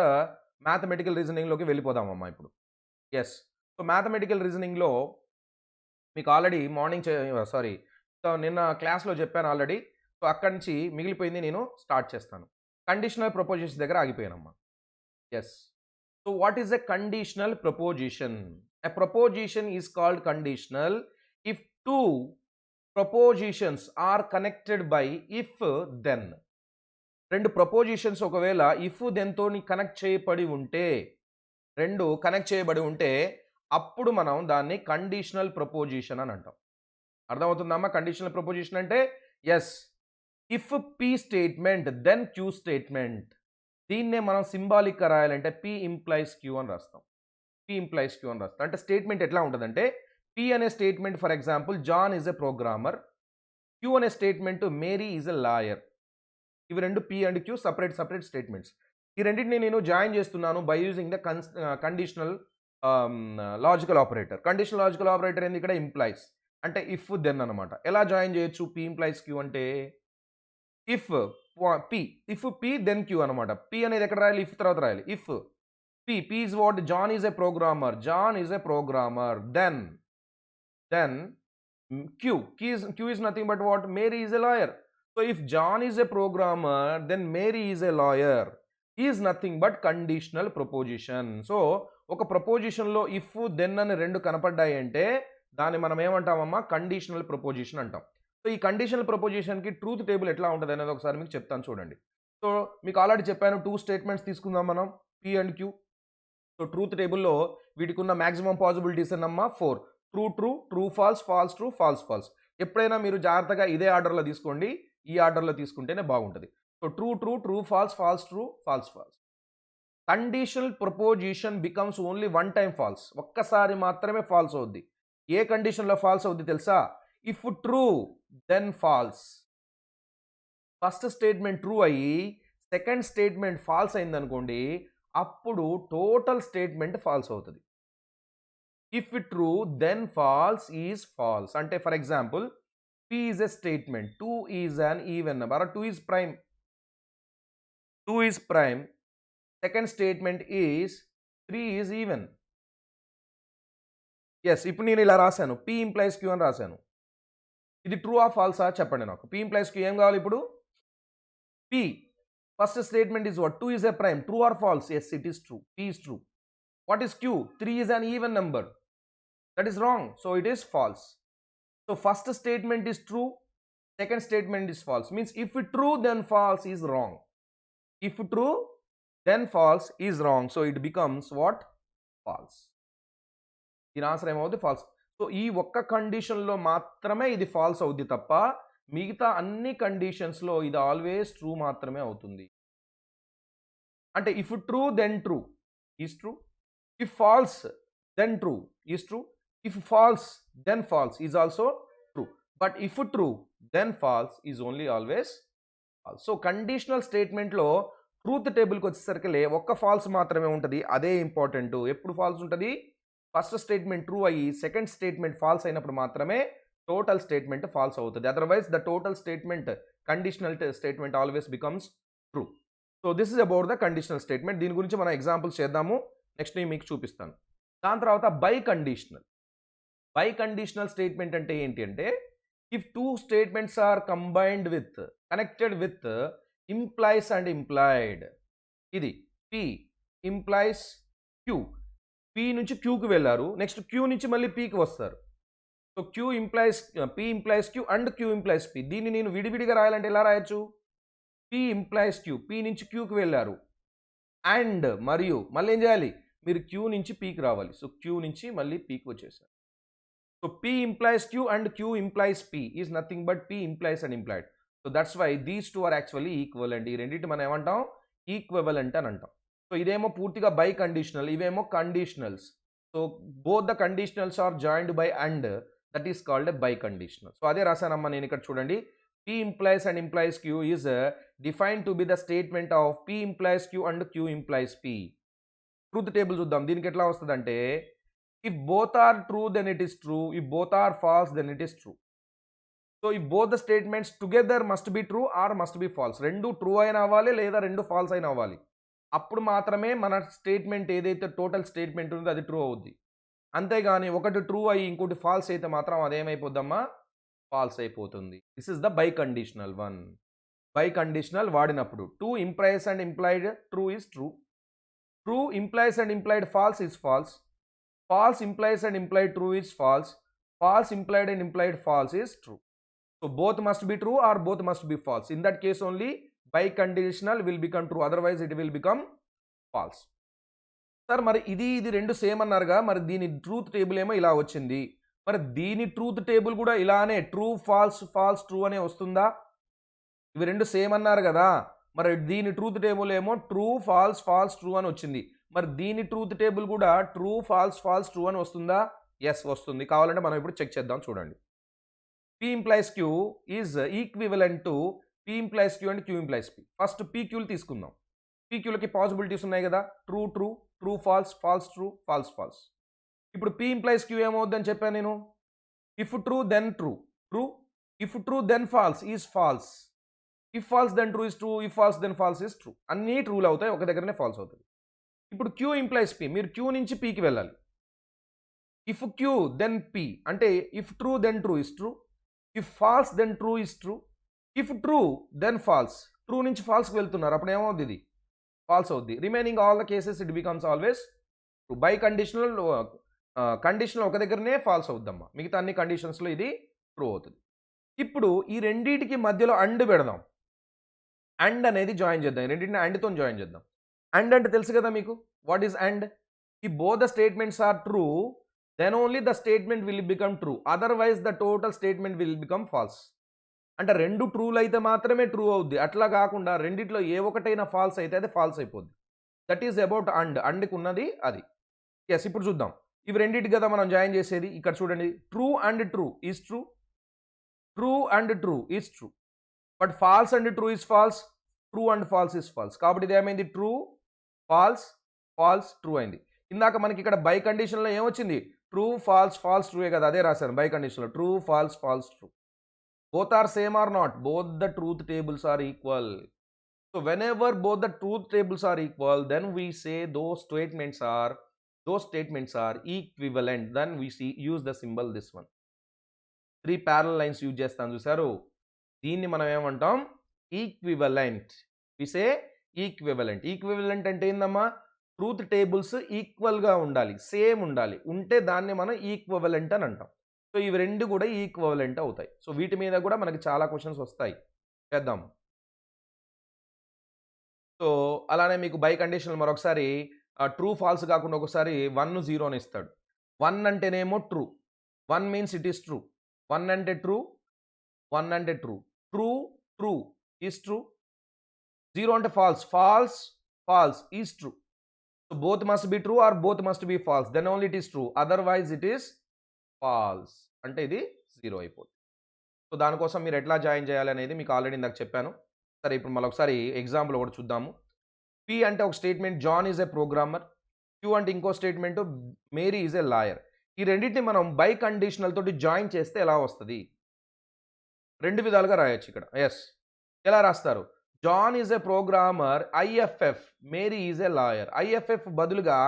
mathematical రీజనింగ్‌లోకి వెళ్ళిపోదామమ్మా ఇప్పుడు. యెస్. సో, మ్యాథమెటికల్ రీజనింగ్‌లో మీకు ఆల్రెడీ సారీ. సో, నిన్న క్లాస్‌లో చెప్పాను ఆల్రెడీ. సో, అక్కడి నుంచి మిగిలిపోయింది నేను స్టార్ట్ చేస్తాను. కండిషనల్ ప్రపోజిషన్స్ దగ్గర ఆగిపోయానమ్మా. Yes. So, what is a conditional proposition? A proposition is called conditional if two propositions are connected by if then. రెండు ప్రపోజిషన్స్ ఒకవేళ ఇఫ్ దెన్ తోని కనెక్ట్ చేయబడి ఉంటే అప్పుడు మనం దాన్ని కండిషనల్ ప్రపోజిషన్ అని అంటాం. అర్థమవుతుందమ్మా? కండిషనల్ ప్రపోజిషన్ అంటే yes. If P statement then Q statement. దీన్నే మనం సింబాలిక్గా రాయాలంటే పి ఇంప్లైస్ క్యూ అని రాస్తాం. పి ఇంప్లైస్ క్యూ అని రాస్తాం. అంటే స్టేట్మెంట్ ఎట్లా ఉంటుందంటే పి అనే statement for example John is a programmer, Q అనే statement Mary is a lawyer. ఇవి రెండు P and Q separate statements. ఈ రెండింటిని నేను జాయిన్ చేస్తున్నాను by using the conditional logical operator. Conditional logical operator ఏంది ఇక్కడ ఇంప్లైస్ అంటే ఇఫ్ దెన్ అనమాట. ఎలా జాయిన్ చేయొచ్చు పి ఇంప్లైస్ క్యూ అంటే ఇఫ్ పి దెన్ క్యూ అనమాట. పి అనేది ఎక్కడ రాయాలి, ఇఫ్ తర్వాత రాయాలి. If P is what, John is a programmer, then Q is nothing but what? Mary is a lawyer. So if John is a programmer, then Mary is a lawyer. Is nothing but conditional proposition. So ఒక preposition లో if then అని రెండు కనపడ్డాయి అంటే దాన్ని మనం ఏమంటామమ్మా, conditional preposition అంటాం. So ఈ కండిషనల్ ప్రపోజిషన్ కి ట్రూత్ టేబుల్ ఎట్లా ఉంటుంది అనేది ఒకసారి మీకు చెప్తాను చూడండి. సో మీకు ఆల్రెడీ చెప్పాను, 2 స్టేట్మెంట్స్ తీసుకుందాం మనం, P and Q. So truth టేబుల్లో వీటికి ఉన్న మాక్సిమం పాసిబిలిటీస్ అన్నమ్మా 4. True false, false true, false false. ఎప్పుడైనా మీరు జాగ్రత్తగా ఇదే ఆర్డర్లో తీసుకోండి, ఈ ఆర్డర్లో తీసుకుంటేనే బాగుంటుంది. So true false, false true, false false. Conditional proposition becomes only one time false. ఒక్కసారి మాత్రమే ఫాల్స్ అవుద్ది. ఏ కండిషన్లో ఫాల్స్ అవుద్ది తెలుసా? If true then false. First statement true అయ్యి సెకండ్ స్టేట్మెంట్ ఫాల్స్ అయిందనుకోండి, అప్పుడు టోటల్ స్టేట్మెంట్ ఫాల్స్ అవుతుంది. If true then false is false. అంటే for example P is a statement, 2 is an even number, or 2 is prime. 2 is prime. Second statement is 3 is even. Yes, ఇప్పుడు నేను ఇలా రాశాను, P implies Q అని రాశాను. ఇది true ఆ ఫాల్సా చెప్పండి నాకు. P implies Q ఏం కావాలి ఇప్పుడు? P. First statement is what? 2 is a prime. True or false? Yes, it is true. P is true. What is Q? 3 is an even number. That is wrong. So it is false. So first statement is true, second statement is false. Means if true then false is wrong. If true then false is wrong. So it becomes what? False. దీని answer ఏమవుతుంది? Falls. So ఈ ఒక్క కండిషన్లో మాత్రమే ఇది false అవుద్ది తప్ప మిగతా అన్ని కండిషన్స్లో ఇది ఆల్వేస్ ట్రూ మాత్రమే అవుతుంది. అంటే if true then true is true, if false then true is true, if false then false is also true, but if true then false is only always false. So conditional statement లో truth టేబుల్కి వచ్చేసరికి ఒక్క falls మాత్రమే ఉంటుంది. అదే important. ఎప్పుడు falls ఉంటుంది? First statement true అయ్యి second statement falls అయినప్పుడు మాత్రమే టోటల్ స్టేట్మెంట్ ఫాల్స్ అవుతుంది. Otherwise the total statement conditional statement always becomes true. So this is about the conditional statement. దీని గురించి మనం ఎగ్జాంపుల్స్ చేద్దాము. నెక్స్ట్ నేను మీకు చూపిస్తాను. దాని తర్వాత biconditional. Biconditional statement అంటే ఏంటి అంటే if 2 statements are combined with connected with implies and implied. ఇది పి ఇంప్లైస్ క్యూ. పి నుంచి క్యూకి వెళ్ళారు, నెక్స్ట్ క్యూ నుంచి మళ్ళీ పీకి వస్తారు. So Q implies P implies Q and Q implies P. దీన్ని నేను విడివిడిగా రాయాలంటే ఎలా రాయొచ్చు? పి ఇంప్లైస్ క్యూ, పి నుంచి క్యూకి వెళ్ళారు అండ్ మరియు మళ్ళీ ఏం చేయాలి? మీరు క్యూ నుంచి పీకి రావాలి. సో క్యూ నుంచి మళ్ళీ పీకి వచ్చేసారు. So P implies Q and Q implies P is nothing but P implies and implied. So that's why these two are actually equivalent. ఈ రెండింటి మనం ఏమంటాం? ఈక్వివలెంట్ అని అంటాం. సో ఇదేమో పూర్తిగా బై కండిషనల్, ఇవేమో conditionals. So both the conditionals are joined by and, that is called a biconditional. So అదే రాశానమ్మా నేను ఇక్కడ చూడండి. P implies and implies Q is defined to be the statement of P implies Q and Q implies P. Truth table చూద్దాం. దీనికి ఎట్లా వస్తుందంటే if both are true then it is true, if both are false then it is true. So if both the statements together must be true or must be false. రెండు true అయినా అవ్వాలి లేదా రెండు falls అయినా అవ్వాలి. అప్పుడు మాత్రమే మన స్టేట్మెంట్ ఏదైతే టోటల్ స్టేట్మెంట్ ఉందో అది ట్రూ అవుద్ది. అంతేగాని ఒకటి ట్రూ అయ్యి ఇంకోటి ఫాల్స్ అయితే మాత్రం అదేమైపోద్దమ్మా? ఫాల్స్ అయిపోతుంది. This is the biconditional one. Biconditional వాడినప్పుడు true implies and implied true is true, true implies and implied false is false, false implies and implied true is false, false implied and implied false is true. So both must be true or both must be false. In that case only biconditional will become true, otherwise it will become false. Sir మరి ఇది రెండు same అన్నారుగా, మరి దీని truth table ఏమో ఇలా వచ్చింది, మరి దీని ట్రూత్ టేబుల్ కూడా ఇలానే ట్రూ ఫాల్స్ ఫాల్స్ ట్రూ అనే వస్తుందా? ఇవి 2 సేమ్ అన్నారు గదా! మరి దీని ట్రూత్ టేబుల్ ఏమో ట్రూ, ఫాల్స్, ఫాల్స్, ట్రూ అని వచ్చింది. మరి దీని ట్రూత్ టేబుల్ కూడా ట్రూ, ఫాల్స్, ఫాల్స్, ట్రూ అని వస్తుందా? యెస్ వస్తుంది. కావాలంటే మనం ఇప్పుడు చెక్ చేద్దాం చూడండి. P implies Q is equivalent to P implies Q and Q implies P. First PQలు తీసుకుందాం. PQలకి పాసిబిలిటీస్ ఉన్నాయి గదా! True, true, true, false, false, true, false, false. ఇప్పుడు P implies Q ఏమవుద్దని చెప్పాను నేను? If true then true, true. If true then false is false. If false then true is true. If false then false is true. అన్నీ ట్రూలు అవుతాయి. ఒక దగ్గరనే false అవుతుంది. ఇప్పుడు Q ఇంప్లైస్ P. మీరు Q నుంచి Pకి వెళ్ళాలి. ఇఫ్ Q దెన్ P అంటే if true then true is true. If false then true is true. If true then false. True నుంచి ఫాల్స్కి వెళ్తున్నారు. అప్పుడు ఏమవుద్ది ఇది? ఫాల్స్ అవుద్ది. Remaining all the cases it becomes always true. Biconditional ఒక దగ్గరనే ఫాల్స్ అవుద్దమ్మా. మిగతా అన్ని కండిషన్స్లో ఇది ట్రూ అవుతుంది. ఇప్పుడు ఈ రెండిటికి మధ్యలో అండ్ పెడదాం. అండ్ అనేది జాయిన్ చేద్దాం. ఈ రెండింటిని అండ్తో జాయిన్ చేద్దాం. అండ్ అంటే తెలుసు కదా మీకు. What is and? ఈ both the statements are true, then only the statement will become true. Otherwise the total statement will become false. అంటే 2 ట్రూలు అయితే మాత్రమే ట్రూ అవుద్ది. అట్లా కాకుండా రెండిట్లో ఏ ఒకటైనా ఫాల్స్ అయితే అది ఫాల్స్ అయిపోద్ది. That is about and. అండ్కి ఉన్నది అది. యెస్ ఇప్పుడు చూద్దాం. ఇవి రెండిటి కదా మనం జాయిన్ చేసేది. ఇక్కడ చూడండి. True and true is true. True and true is true. But false and true is false. True and false is false. కాబట్టి ఇది ఏమైంది? ట్రూ, ఫాల్స్, ఫాల్స్, ట్రూ అయింది. ఇందాక మనకి ఇక్కడ బై కండిషన్లో ఏమొచ్చింది? ట్రూ, ఫాల్స్, ఫాల్స్, ట్రూయే కదా. అదే రాశాను బై కండిషన్లో. True, false, false, true. Both are same or not? Both the truth tables are equal. So whenever both the truth tables are equal, then we say those statements are equivalent. Then we use the symbol this one. 3 parallel lines use చేస్తాను చూసారు. దీన్ని మనం ఏమంటాం? Equivalent. వి సే equivalent. Equivalent అంటే ఏందమ్మా? Truth tables ఈక్వల్గా ఉండాలి, same ఉండాలి. ఉంటే దాన్ని మనం ఈక్వివలెంట్ అని అంటాం. సో ఇవి రెండు కూడా ఈక్వివలెంట్ అవుతాయి. సో వీటి మీద కూడా మనకి చాలా క్వశ్చన్స్ వస్తాయి. చేద్దాం. సో అలానే మీకు బై కండిషనల్ మరొకసారి ట్రూ, ఫాల్స్ కాకుండా ఒకసారి 1, 0 అని ఇస్తాడు. 1 అంటేనేమో true. 1 means it is true. 1 అంటే ట్రూ, 1 అంటే true. True, true is true. 0 అంటే false. False, false is true. So both must be true or both must be false. Then only it is true. Otherwise it is false. అంటే ఇది 0 అయిపోతుంది. So దానికోసం మీరు ఎట్లా join చేయాలి అనేది మీకు ఆల్రెడీ ఇందాక చెప్పాను. సరే ఇప్పుడు మళ్ళొకసారి ఎగ్జాంపుల్ ఒకటి చూద్దాము. పి అంటే ఒక statement John is a programmer. Q అంటే ఇంకో statement Mary is a lawyer. ఈ రెండింటిని మనం బై కండిషనల్ తోటి జాయిన్ చేస్తే ఎలా వస్తుంది? 2 విధాలుగా రాయొచ్చు ఇక్కడ. ఎస్. ఎలా రాస్తారు? John is a programmer, IFF, Mary is a lawyer. IFF బదులుగా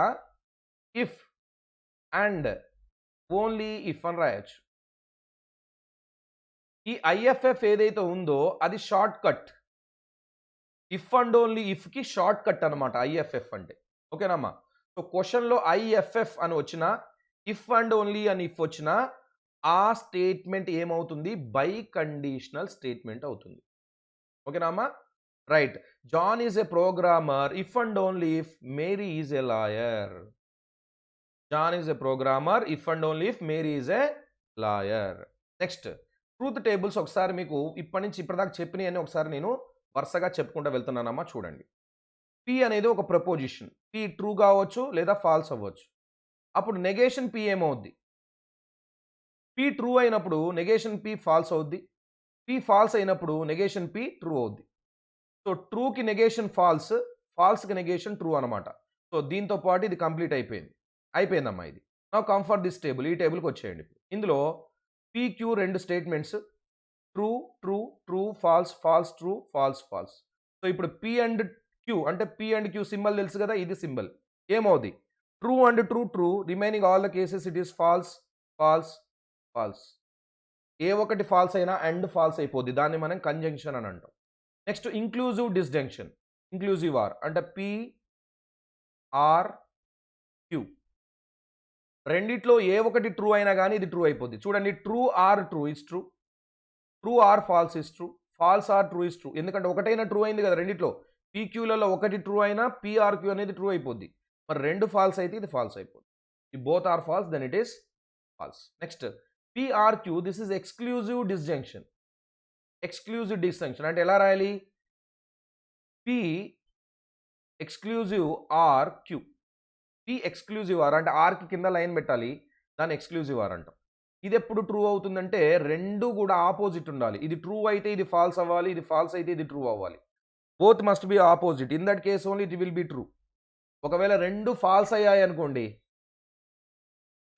ఇఫ్ అండ్ ఓన్లీ ఇఫ్ అని రాయొచ్చు. ఈ ఐఎఫ్ఎఫ్ ఏదైతే ఉందో అది shortcut. If and only ఇఫ్కి షార్ట్ కట్ అనమాట ఐఎఫ్ఎఫ్ అంటే. ఓకేనమ్మా? సో క్వశ్చన్లో ఐఎఫ్ఎఫ్ అని వచ్చినా, ఇఫ్ అండ్ ఓన్లీ అని ఇఫ్ వచ్చినా ఆ స్టేట్మెంట్ ఏమవుతుంది? బై కండిషనల్ స్టేట్మెంట్ అవుతుంది. ఓకేనా అమ్మా? Right. John is a programmer if and only if Mary is a lawyer. John is a programmer if and only if Mary is a lawyer. Next truth tables ఒకసారి మీకు ఇప్పటి నుంచి ఇప్పటిదాకా చెప్పినవన్నీ ఒకసారి నేను వరుసగా చెప్పుకుంటూ వెళ్తున్నానమ్మా చూడండి. పి అనేది ఒక ప్రపోజిషన్. పి ట్రూ కావచ్చు లేదా ఫాల్స్ అవ్వచ్చు. అప్పుడు నెగేషన్ పి ఏమవుద్ది? పి ట్రూ అయినప్పుడు నెగేషన్ పి ఫాల్స్ అవుద్ది. పి ఫాల్స్ అయినప్పుడు నెగేషన్ పి ట్రూ అవుద్ది. సో ట్రూకి నెగేషన్ ఫాల్స్, ఫాల్స్కి నెగేషన్ ట్రూ అనమాట. సో దీంతో పాటు ఇది కంప్లీట్ అయిపోయింది. అయిపోయిందమ్మా ఇది. Now come for this table. ఈ టేబుల్కి వచ్చేయండి. ఇందులో PQ 2 statements true, true, true, false, false, true, false, false. So ఇప్పుడు P అండ్ Q అంటే P అండ్ Q సింబల్ తెలుసు కదా, ఇది సింబల్ ఏమవుద్ది? True and true true, remaining all the cases it is false, false, false. ఏ ఒకటి false అయినా and false అయిపోద్ది. దాన్ని మనం కంజంక్షన్ అని అంటాం. Next inclusive disjunction. Inclusive or అంటే P, R, Q. రెండిట్లో ఏ ఒకటి ట్రూ అయినా కానీ ఇది ట్రూ అయిపోద్ది. చూడండి, true or true is true, true or false is true, false or true is true. ఎందుకంటే ఒకటైనా ట్రూ అయింది కదా రెండిట్లో. పీక్యూలలో ఒకటి ట్రూ అయినా పిఆర్క్యూ అనేది ట్రూ అయిపోద్ది. మరి రెండు ఫాల్స్ అయితే ఇది ఫాల్స్ అయిపోద్ది. ఈ both are false, then it is false. Next P or Q, this is exclusive disjunction. Exclusive disjunction అంటే ఎలా రాయాలి? P exclusive or Q. P exclusive or అంటే ఆర్కి కింద లైన్ పెట్టాలి, దాన్ని ఎక్స్క్లూజివ్ ఆర్ అంటాం. ఇది ఎప్పుడు ట్రూ అవుతుందంటే రెండు కూడా ఆపోజిట్ ఉండాలి. ఇది ట్రూ అయితే ఇది ఫాల్స్ అవ్వాలి, ఇది ఫాల్స్ అయితే ఇది ట్రూ అవ్వాలి. Both must B opposite. In that case only it will be true. ఒకవేళ రెండు ఫాల్స్ అయ్యాయి అనుకోండి,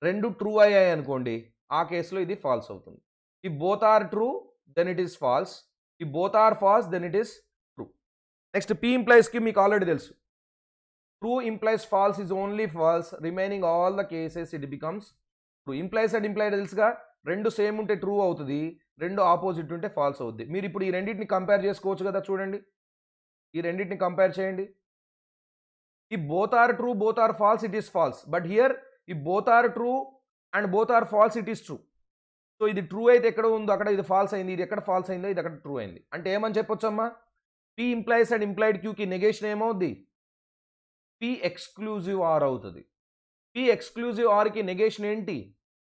రెండు ట్రూ అయ్యాయి అనుకోండి, ఆ కేసులో ఇది ఫాల్స్ అవుతుంది. If both are true then it is false, if both are false then it is true. Next P ఇంప్లైస్కి మీకు ఆల్రెడీ తెలుసు. True implies false is only false, remaining all the cases it becomes true. Implies and implied తెలుసుగా, రెండు same ఉంటే true అవుతుంది, రెండు opposite ఉంటే falls అవుద్ది. మీరు ఇప్పుడు ఈ రెండింటిని కంపేర్ చేసుకోవచ్చు కదా, చూడండి ఈ రెండింటిని కంపేర్ చేయండి. If both are true both are false it is false, but here if both are true and both are false it is true. So ఇది ట్రూ అయితే ఎక్కడ ఉందో అక్కడ ఇది ఫాల్స్ అయింది, ఇది ఎక్కడ ఫాల్స్ అయిందో ఇది అక్కడ ట్రూ అయింది. అంటే ఏమని చెప్పొచ్చు అమ్మా? పి ఇంప్లైస్ అండ్ ఇంప్లైడ్ క్యూకి నెగేషన్ ఏమవుద్ది? పి ఎక్స్క్లూజివ్ ఆర్ అవుతుంది. పి ఎక్స్క్లూజివ్ ఆర్కి నెగేషన్ ఏంటి?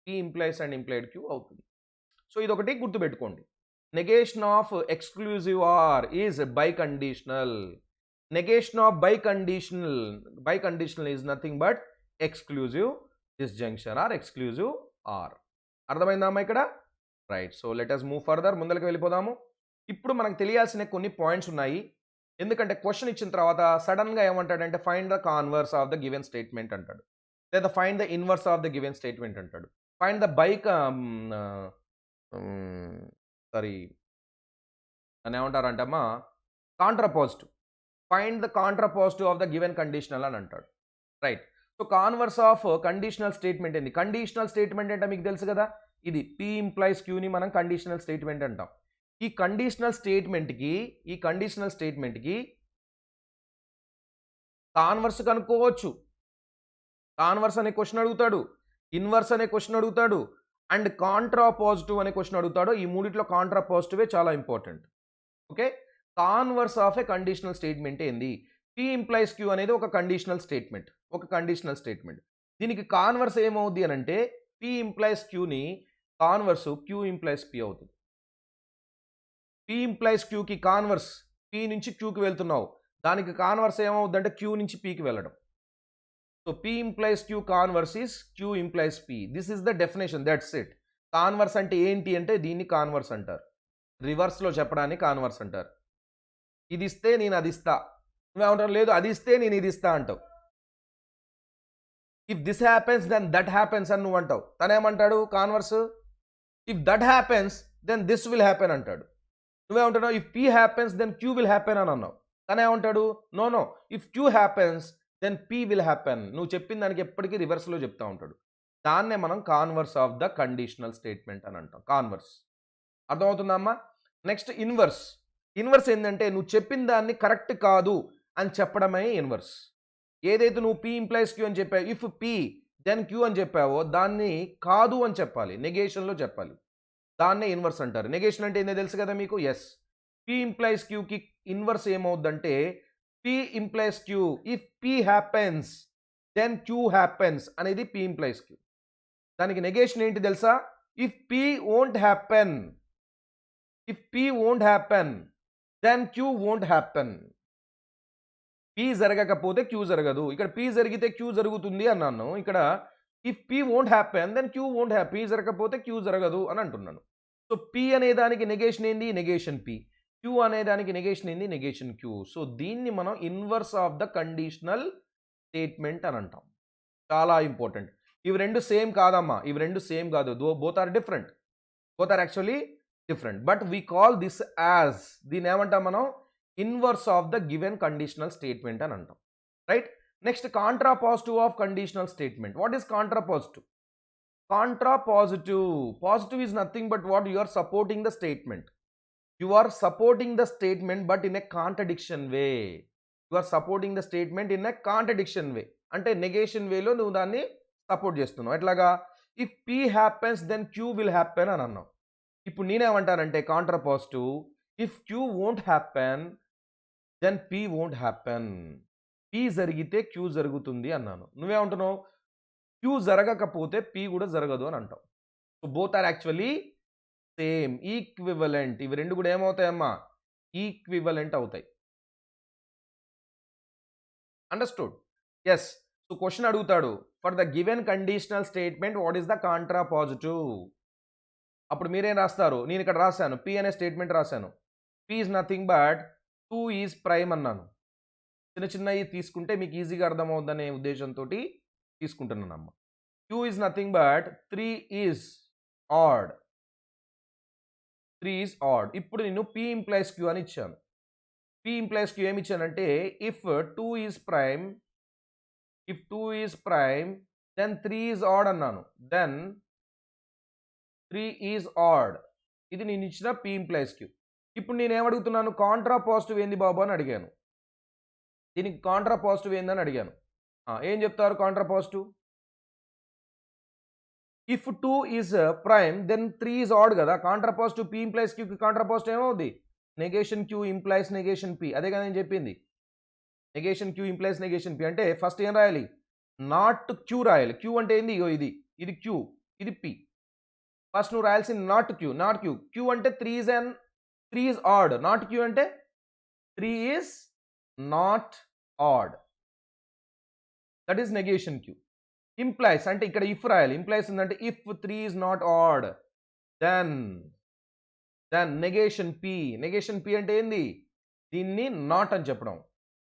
P implies and implied Q అవుతుంది. సో ఇది ఒకటి గుర్తుపెట్టుకోండి. Negation of exclusive or is biconditional. Negation of biconditional is nothing but exclusive disjunction or exclusive or. అర్థమైందమ్మా ఇక్కడ? Right. So let us move further. ముందరికి వెళ్ళిపోదాము. ఇప్పుడు మనకు తెలియాల్సిన కొన్ని పాయింట్స్ ఉన్నాయి. ఎందుకంటే క్వశ్చన్ ఇచ్చిన తర్వాత సడన్గా ఏమంటాడంటే find the converse of the given statement అంటాడు, లేదా find the inverse of the given statement అంటాడు, ఫైండ్ ద సారీ అని ఏమంటారంటమ్మా contrapositive. Find the contrapositive of the given conditional అని అంటాడు. Right. So converse of conditional statement ఏంది? Conditional statement అంటే మీకు తెలుసు కదా, ఇది పి ఇంప్లైస్ క్యూని మనం కండిషనల్ స్టేట్మెంట్ అంటాం. ఈ కండిషనల్ స్టేట్మెంట్కి కాన్వర్స్ కనుక్కోవచ్చు. కాన్వర్స్ అనే క్వశ్చన్ అడుగుతాడు, ఇన్వర్స్ అనే క్వశ్చన్ అడుగుతాడు, అండ్ కాంట్రాపాజిటివ్ అనే క్వశ్చన్ అడుగుతాడు. ఈ మూడిట్లో కాంట్రాపాజిటివే చాలా important. Okay. Converse of a conditional statement ఏంది? పి ఇంప్లైస్ క్యూ అనేది ఒక కండిషనల్ స్టేట్మెంట్. దీనికి కాన్వర్స్ ఏమవుద్ది అని అంటే పి ఇంప్లైస్ క్యూని కాన్వర్స్ క్యూ ఇంప్లైస్ పి అవుతుంది. పి ఇంప్లైస్ క్యూకి కాన్వర్స్ పి నుంచి క్యూకి వెళ్తున్నావు, దానికి కాన్వర్స్ ఏమవుద్ది అంటే క్యూ నుంచి పికి వెళ్ళడం. So P implies Q converse is Q implies P. This is the definition, that's it. Converse అంటే ఏంటి అంటే దీన్ని కాన్వర్స్ అంటారు. రివర్స్లో చెప్పడానికి కాన్వర్స్ అంటారు. ఇది ఇస్తే నేను అది ఇస్తా, నువ్వేమంటావు? లేదు అది ఇస్తే నేను ఇది ఇస్తా అంటావు. If this happens then that happens అని నువ్వు అంటావు. తనేమంటాడు converse? If that happens then this will happen అంటాడు. నువ్వేమంటున్నావు? If P happens then Q will happen అని అన్నావు. తనేమంటాడు? No if Q happens then P will happen. నువ్వు చెప్పిన దానికి ఎప్పటికీ రివర్స్లో చెప్తా ఉంటాడు. దాన్నే మనం converse of the conditional statement అని అంటాం. కాన్వర్స్ అర్థమవుతుందమ్మా? Next inverse. ఇన్వర్స్ ఏంటంటే నువ్వు చెప్పిన దాన్ని కరెక్ట్ కాదు అని చెప్పడమే ఇన్వర్స్. ఏదైతే నువ్వు పి ఇంప్లైస్ క్యూ అని చెప్పావు, ఇఫ్ పి దెన్ క్యూ అని చెప్పావో దాన్ని కాదు అని చెప్పాలి, నెగేషన్లో చెప్పాలి. దాన్నే ఇన్వర్స్ అంటారు. నెగేషన్ అంటే ఏందో తెలుసు కదా మీకు? ఎస్. పి ఇంప్లైస్ క్యూకి ఇన్వర్స్ ఏమవుద్దంటే P implies Q if P happens then Q happens అనేది పి ఇంప్లైస్ క్యూ. దానికి నెగేషన్ ఏంటి తెలుసా? If P won't happen then Q won't happen. P జరగకపోతే క్యూ జరగదు. ఇక్కడ పి జరిగితే క్యూ జరుగుతుంది అన్నాను. ఇక్కడ if P won't happen then Q won't happen. P జరగకపోతే క్యూ జరగదు అని అంటున్నాను. సో పి అనే దానికి నెగేషన్ ఏంది? Negation P. క్యూ అనే దానికి నెగేషన్ ఏంది? Negation queue. సో దీన్ని మనం inverse of the conditional statement అని అంటాం. చాలా ఇంపార్టెంట్. ఇవి రెండు సేమ్ కాదమ్మా, ఇవి రెండు సేమ్ కాదు. Both are different, both are actually different. But we call this as, దీన్ని ఏమంటాం మనం? Inverse of the given conditional statement అని అంటాం. Right. Next contrapositive of conditional statement. What is contrapositive? Positive is nothing but what you are supporting the statement. You are supporting the statement but in a contradiction way. అంటే negation వేలో నువ్వు దాన్ని support చేస్తున్నావు. ఎట్లాగా? If P happens then Q will happen అని అన్నావు. ఇప్పుడు నేనేమంటానంటే contrapositive, if Q won't happen then P won't happen. P జరిగితే క్యూ జరుగుతుంది అన్నాను. నువ్వేమంటున్నావు? క్యూ జరగకపోతే పి కూడా జరగదు అని అంటావు. So both are actually same, equivalent. ఇవి రెండు కూడా ఏమవుతాయమ్మా? ఈక్వివలెంట్ అవుతాయి. అండర్‌స్టూడ్? యెస్. సో, క్వెషన్ అడుగుతాడు. For the given conditional statement what is the contrapositive? అప్పుడు మీరేం రాస్తారు? నేను ఇక్కడ రాశాను. పి అనే స్టేట్మెంట్ రాశాను. P is nothing but 2 is prime అన్నాను. చిన్న చిన్నవి తీసుకుంటే మీకు ఈజీగా అర్థమవుద్దనే ఉద్దేశంతోటి తీసుకుంటున్నానమ్మా. Q is nothing but 3 is odd. 3 is odd. ఇప్పుడు నేను పి ఇంప్లైస్ క్యూ అని ఇచ్చాను. పి ఇంప్లైస్ క్యూ ఏమి ఇచ్చానంటే if 2 is prime, if 2 is prime then 3 is odd అన్నాను. Then 3 is odd. ఇది నేను ఇచ్చిన పి ఇంప్లైస్ క్యూ. ఇప్పుడు నేను ఏమడుగుతున్నాను? కాంట్రా పాజిటివ్ ఏంది బాబు అని అడిగాను. దీనికి కాంట్రా పాజిటివ్ ఏందని అడిగాను. ఏం చెప్తారు contrapositive? If 2 is prime then 3 is odd కదా. కాంట్రా పాజిటివ్ పి ఇంప్లైస్ క్యూకి కాంట్రా పాజిటివ్ ఏమవుద్ది? Negation Q implies negation P. అదే కదా నేను చెప్పింది. Negation Q implies negation P అంటే ఫస్ట్ ఏం రాయాలి? నాట్ క్యూ రాయాలి. క్యూ అంటే ఏంది? ఇగో ఇది, ఇది క్యూ, ఇది పి. ఫస్ట్ నువ్వు రాయాల్సింది not Q, not Q. Q అంటే 3 ఈజ్ ఆడ్. నాట్ క్యూ అంటే 3 is not odd. That is negation Q. Implies అంటే ఇక్కడ ఇఫ్ రాయాలి. ఇంప్లైస్ ఉందంటే if 3 is not odd then negation P. Negation P అంటే ఏంది? దీన్ని నాట్ అని చెప్పడం.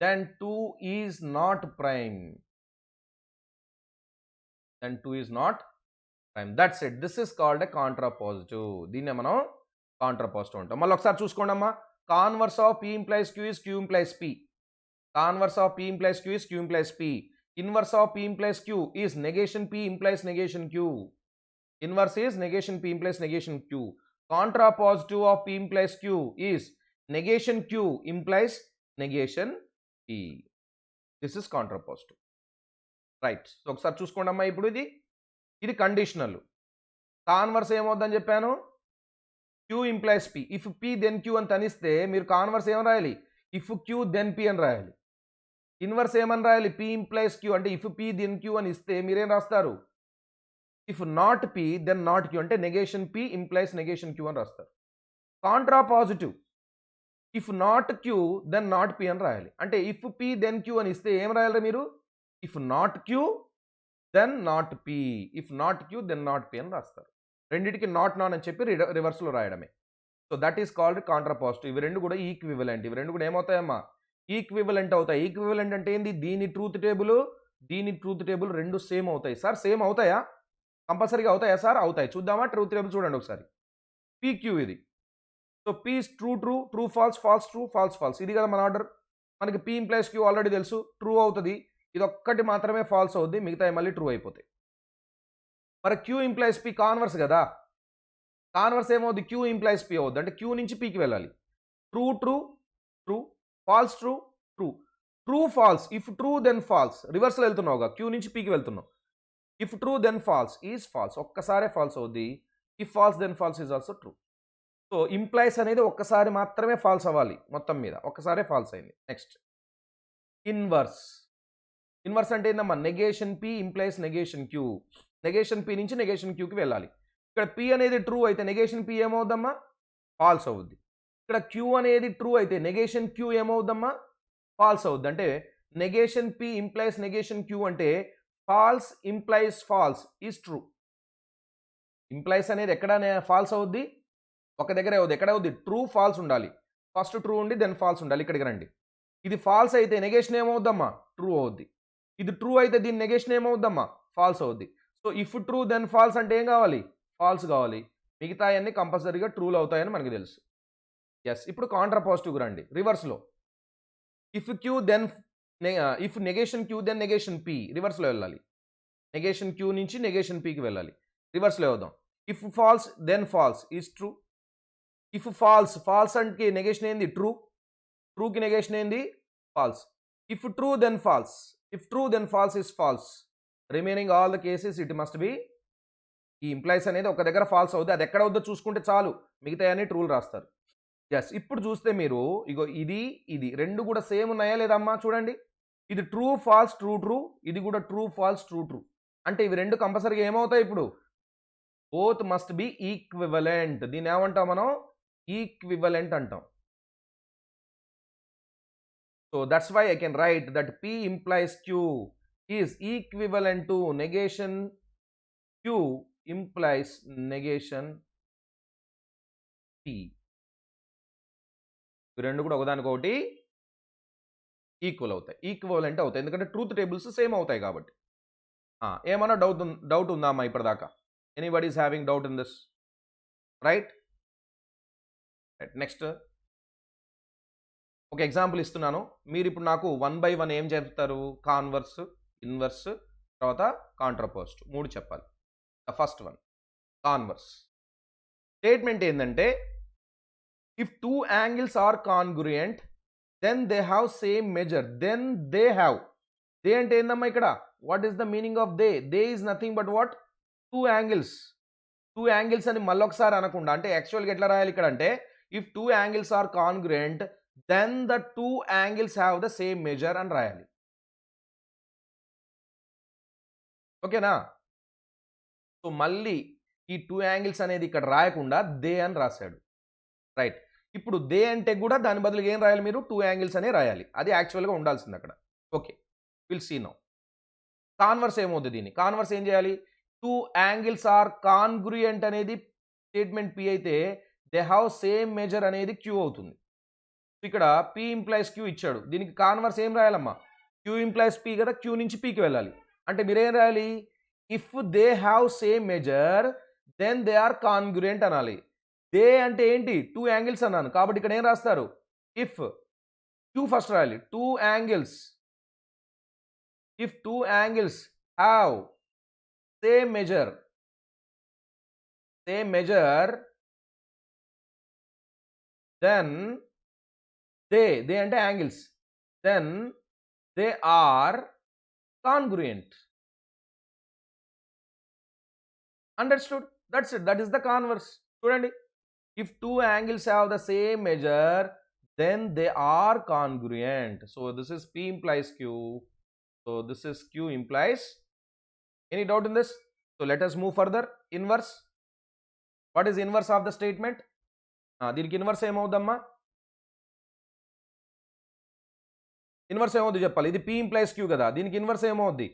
Then 2 is not prime. Then 2 is not prime. That's it. This is called a contrapositive. దీన్నే మనం కాంట్రా పాజిటివ్ అంటాం. మళ్ళీ ఒకసారి చూసుకోండి అమ్మా. Converse of P implies Q is Q implies P. Converse of P implies Q is Q implies P. Inverse of P implies Q is negation P implies negation Q. Inverse is negation P implies negation Q. Contra positive of P implies Q is negation Q implies negation P. This is contra positive. Right. So, ఒకసారి చూసుకోండి అమ్మా. ఇప్పుడు ఇది conditional. Converse ఏమవుద్దని చెప్పాను? Q implies P. If P then Q అని తనిస్తే మీరు converse ఏమని రాయాలి? If Q then P అని రాయాలి. ఇన్వర్స్ ఏమని రాయాలి? పి ఇంప్లైస్ క్యూ అంటే ఇఫ్ పి దెన్ క్యూ అని ఇస్తే మీరేం రాస్తారు? If not P then not Q అంటే negation P implies negation Q అని రాస్తారు. Contrapositive if not Q then not P అని రాయాలి. అంటే ఇఫ్ పి దెన్ క్యూ అని ఇస్తే ఏం రాయాలి మీరు? If not Q then not P, if not Q then not P అని రాస్తారు. రెండింటికి నాట్ నాన్ అని చెప్పి రివర్స్లో రాయడమే. So that is called contrapositive. ఇవి రెండు కూడా ఈక్వివలెంట్. ఇవి రెండు కూడా ఏమవుతాయమ్మా? ఈక్వివలెంట్ అవుతాయి. ఈక్వివలెంట్ అంటే ఏంది? దీని ట్రూత్ టేబుల్ రెండు సేమ్ అవుతాయి. సార్ సేమ్ అవుతాయా? కంపల్సరీగా అవుతాయా సార్? అవుతాయి. చూద్దామా? ట్రూత్ టేబుల్ చూడండి ఒకసారి. పీక్యూ ఇది. So P true false, false true, false false. ఇది కదా మన ఆర్డర్. మనకి పీ ఇంప్లైస్ క్యూ ఆల్రెడీ తెలుసు, ట్రూ అవుతుంది. ఇది ఒక్కటి మాత్రమే ఫాల్స్ అవుద్ది, మిగతా మళ్ళీ ట్రూ అయిపోతాయి. మరి క్యూ ఇంప్లైస్ పీ కాన్వర్స్ కదా. కాన్వర్స్ ఏమవుద్ది? క్యూ ఇంప్లైస్ పీ అవుద్ది. అంటే క్యూ నుంచి పీకి వెళ్ళాలి. True true true, false true true, true false. If true then false. రివర్స్లో వెళ్తున్నావుగా, క్యూ నుంచి పీకి వెళ్తున్నావు. If true then false is false. ఒక్కసారే ఫాల్స్ అవుద్ది. If false then false is also true. So implies అనేది ఒక్కసారి మాత్రమే ఫాల్స్ అవ్వాలి మొత్తం మీద. ఒక్కసారే ఫాల్స్ అయింది. Next inverse. ఇన్వర్స్ అంటే ఏందమ్మా? Negation P implies negation Q. Negation P నుంచి నెగేషన్ క్యూకి వెళ్ళాలి. ఇక్కడ పి అనేది ట్రూ అయితే నెగేషన్ పి ఏమవుద్దమ్మా? ఫాల్స్ అవుద్ది. ఇక్కడ క్యూ అనేది ట్రూ అయితే నెగేషన్ క్యూ ఏమవుద్దమ్మా? ఫాల్స్ అవుద్ది. అంటే negation P implies negation Q అంటే false implies false is true. Implies అనేది ఎక్కడ ఫాల్స్ అవుద్ది? ఒక దగ్గరే అవుద్ది. ఎక్కడ అవుద్ది? ట్రూ ఫాల్స్ ఉండాలి. ఫస్ట్ ట్రూ ఉండి దెన్ ఫాల్స్ ఉండాలి. ఇక్కడికి రండి. ఇది ఫాల్స్ అయితే నెగేషన్ ఏమవుద్దమ్మా? ట్రూ అవుద్ది. ఇది ట్రూ అయితే దీని నెగేషన్ ఏమవుద్దమ్మా? ఫాల్స్ అవుద్ది. So if true then false అంటే ఏం కావాలి? ఫాల్స్ కావాలి. మిగతా అన్ని కంపల్సరీగా ట్రూలు అవుతాయని మనకు తెలుసు. ఎస్. ఇప్పుడు కాంట్రా పాజిటివ్ రండి. రివర్స్లో if Q then if negation Q then negation P. రివర్స్లో వెళ్ళాలి. నెగేషన్ క్యూ నుంచి నెగేషన్ పికి వెళ్ళాలి. రివర్స్లో వెళ్దాం. If false then false is true. If false అంటే నెగేషన్ ఏంది? ట్రూ. ట్రూకి నెగేషన్ ఏంది? False. If true then false. If true then false is false. Remaining all the cases it must be. ఈ ఇంప్లైస్ అనేది ఒక దగ్గర ఫాల్స్ అవుద్ది. అది ఎక్కడ అవుద్దో చూసుకుంటే చాలు, మిగతా అన్ని ట్రూలు రాస్తారు. ఎస్. ఇప్పుడు చూస్తే మీరు ఇగో ఇది రెండు కూడా సేమ్ ఉన్నాయా లేదా అమ్మా? చూడండి. ఇది ట్రూ ఫాల్స్ ట్రూ ట్రూ, ఇది కూడా ట్రూ ఫాల్స్ ట్రూ ట్రూ. అంటే ఇవి రెండు కంపల్సరీగా ఏమవుతాయి? ఇప్పుడు బోత్ మస్ట్ బి ఈక్వివలెంట్. దీన్ని ఏమంటాం మనం? ఈక్వివలెంట్ అంటాం. So that's why I can write that P implies Q is equivalent to negation Q implies negation P. ఈ రెండు కూడా ఒకదానికొకటి ఈక్వల్ అవుతాయి, ఈక్వలెంట్ అవుతాయి, ఎందుకంటే ట్రూత్ టేబుల్స్ సేమ్ అవుతాయి కాబట్టి. ఏమన్నా డౌట్ ఉందా అమ్మా ఇప్పటిదాకా? Anybody is having doubt in this? Right. Next ఒక ఎగ్జాంపుల్ ఇస్తున్నాను. మీరు ఇప్పుడు నాకు 1 by 1 ఏం చెప్తారు? కాన్వర్స్, ఇన్వర్స్, తర్వాత కాంట్రాపోస్ట్ 3 చెప్పాలి. The first one converse. Statement ఏంటంటే if 2 angles are congruent then they have same measure. then they have, they అంటే ఏందమ్మా ఇక్కడ? What is the meaning of they? They is nothing but what? 2 angles. 2 angles అని మళ్ళొకసారి అనకుండా, అంటే యాక్చువల్గా ఎట్లా రాయాలి ఇక్కడ అంటే if 2 angles are congruent then the 2 angles have the same measure అని రాయాలి. ఓకేనా? సో మళ్ళీ ఈ 2 angles అనేది ఇక్కడ రాయకుండా దే అని రాశాడు. రైట్. ఇప్పుడు దే అంటే కూడా దాని బదులు ఏం రాయాలి మీరు? 2 angles అనే రాయాలి. అది యాక్చువల్గా ఉండాల్సింది అక్కడ. Okay, will see now. Converse ఏమవుతుంది దీన్ని? కాన్వర్స్ ఏం చేయాలి? 2 angles ఆర్ కాన్గ్రుయెంట్ అనేది స్టేట్మెంట్ P అయితే దే హ్యావ్ సేమ్ మెజర్ అనేది Q అవుతుంది. ఇక్కడ P ఇంప్లైస్ Q ఇచ్చాడు, దీనికి కాన్వర్స్ ఏం రాయాలమ్మా? Q ఇంప్లైస్ P కదా, Q నుంచి Pకి వెళ్ళాలి. అంటే మీరేం రాయాలి? If they have same measure then they are congruent అనాలి. దే అంటే ఏంటి? 2 angles అన్నాను కాబట్టి ఇక్కడ ఏం రాస్తారు? ఇఫ్ Q ఫస్ట్ రాయాలి. 2 angles, if 2 angles have same measure then they అంటే angles, then they are congruent. Understood? That's it. That is the converse. చూడండి, if 2 angles have the same measure then they are congruent. So this is P implies Q. So this is Q implies. Any doubt in this? So let us move further. Inverse. What is inverse of the statement? దీనికి inverse ఏమవుద్దమ్మా? Inverse ఏమవుద్ది చెప్పాలి. ఇది P implies Q కదా, దీనికి inverse ఏమవుద్ది?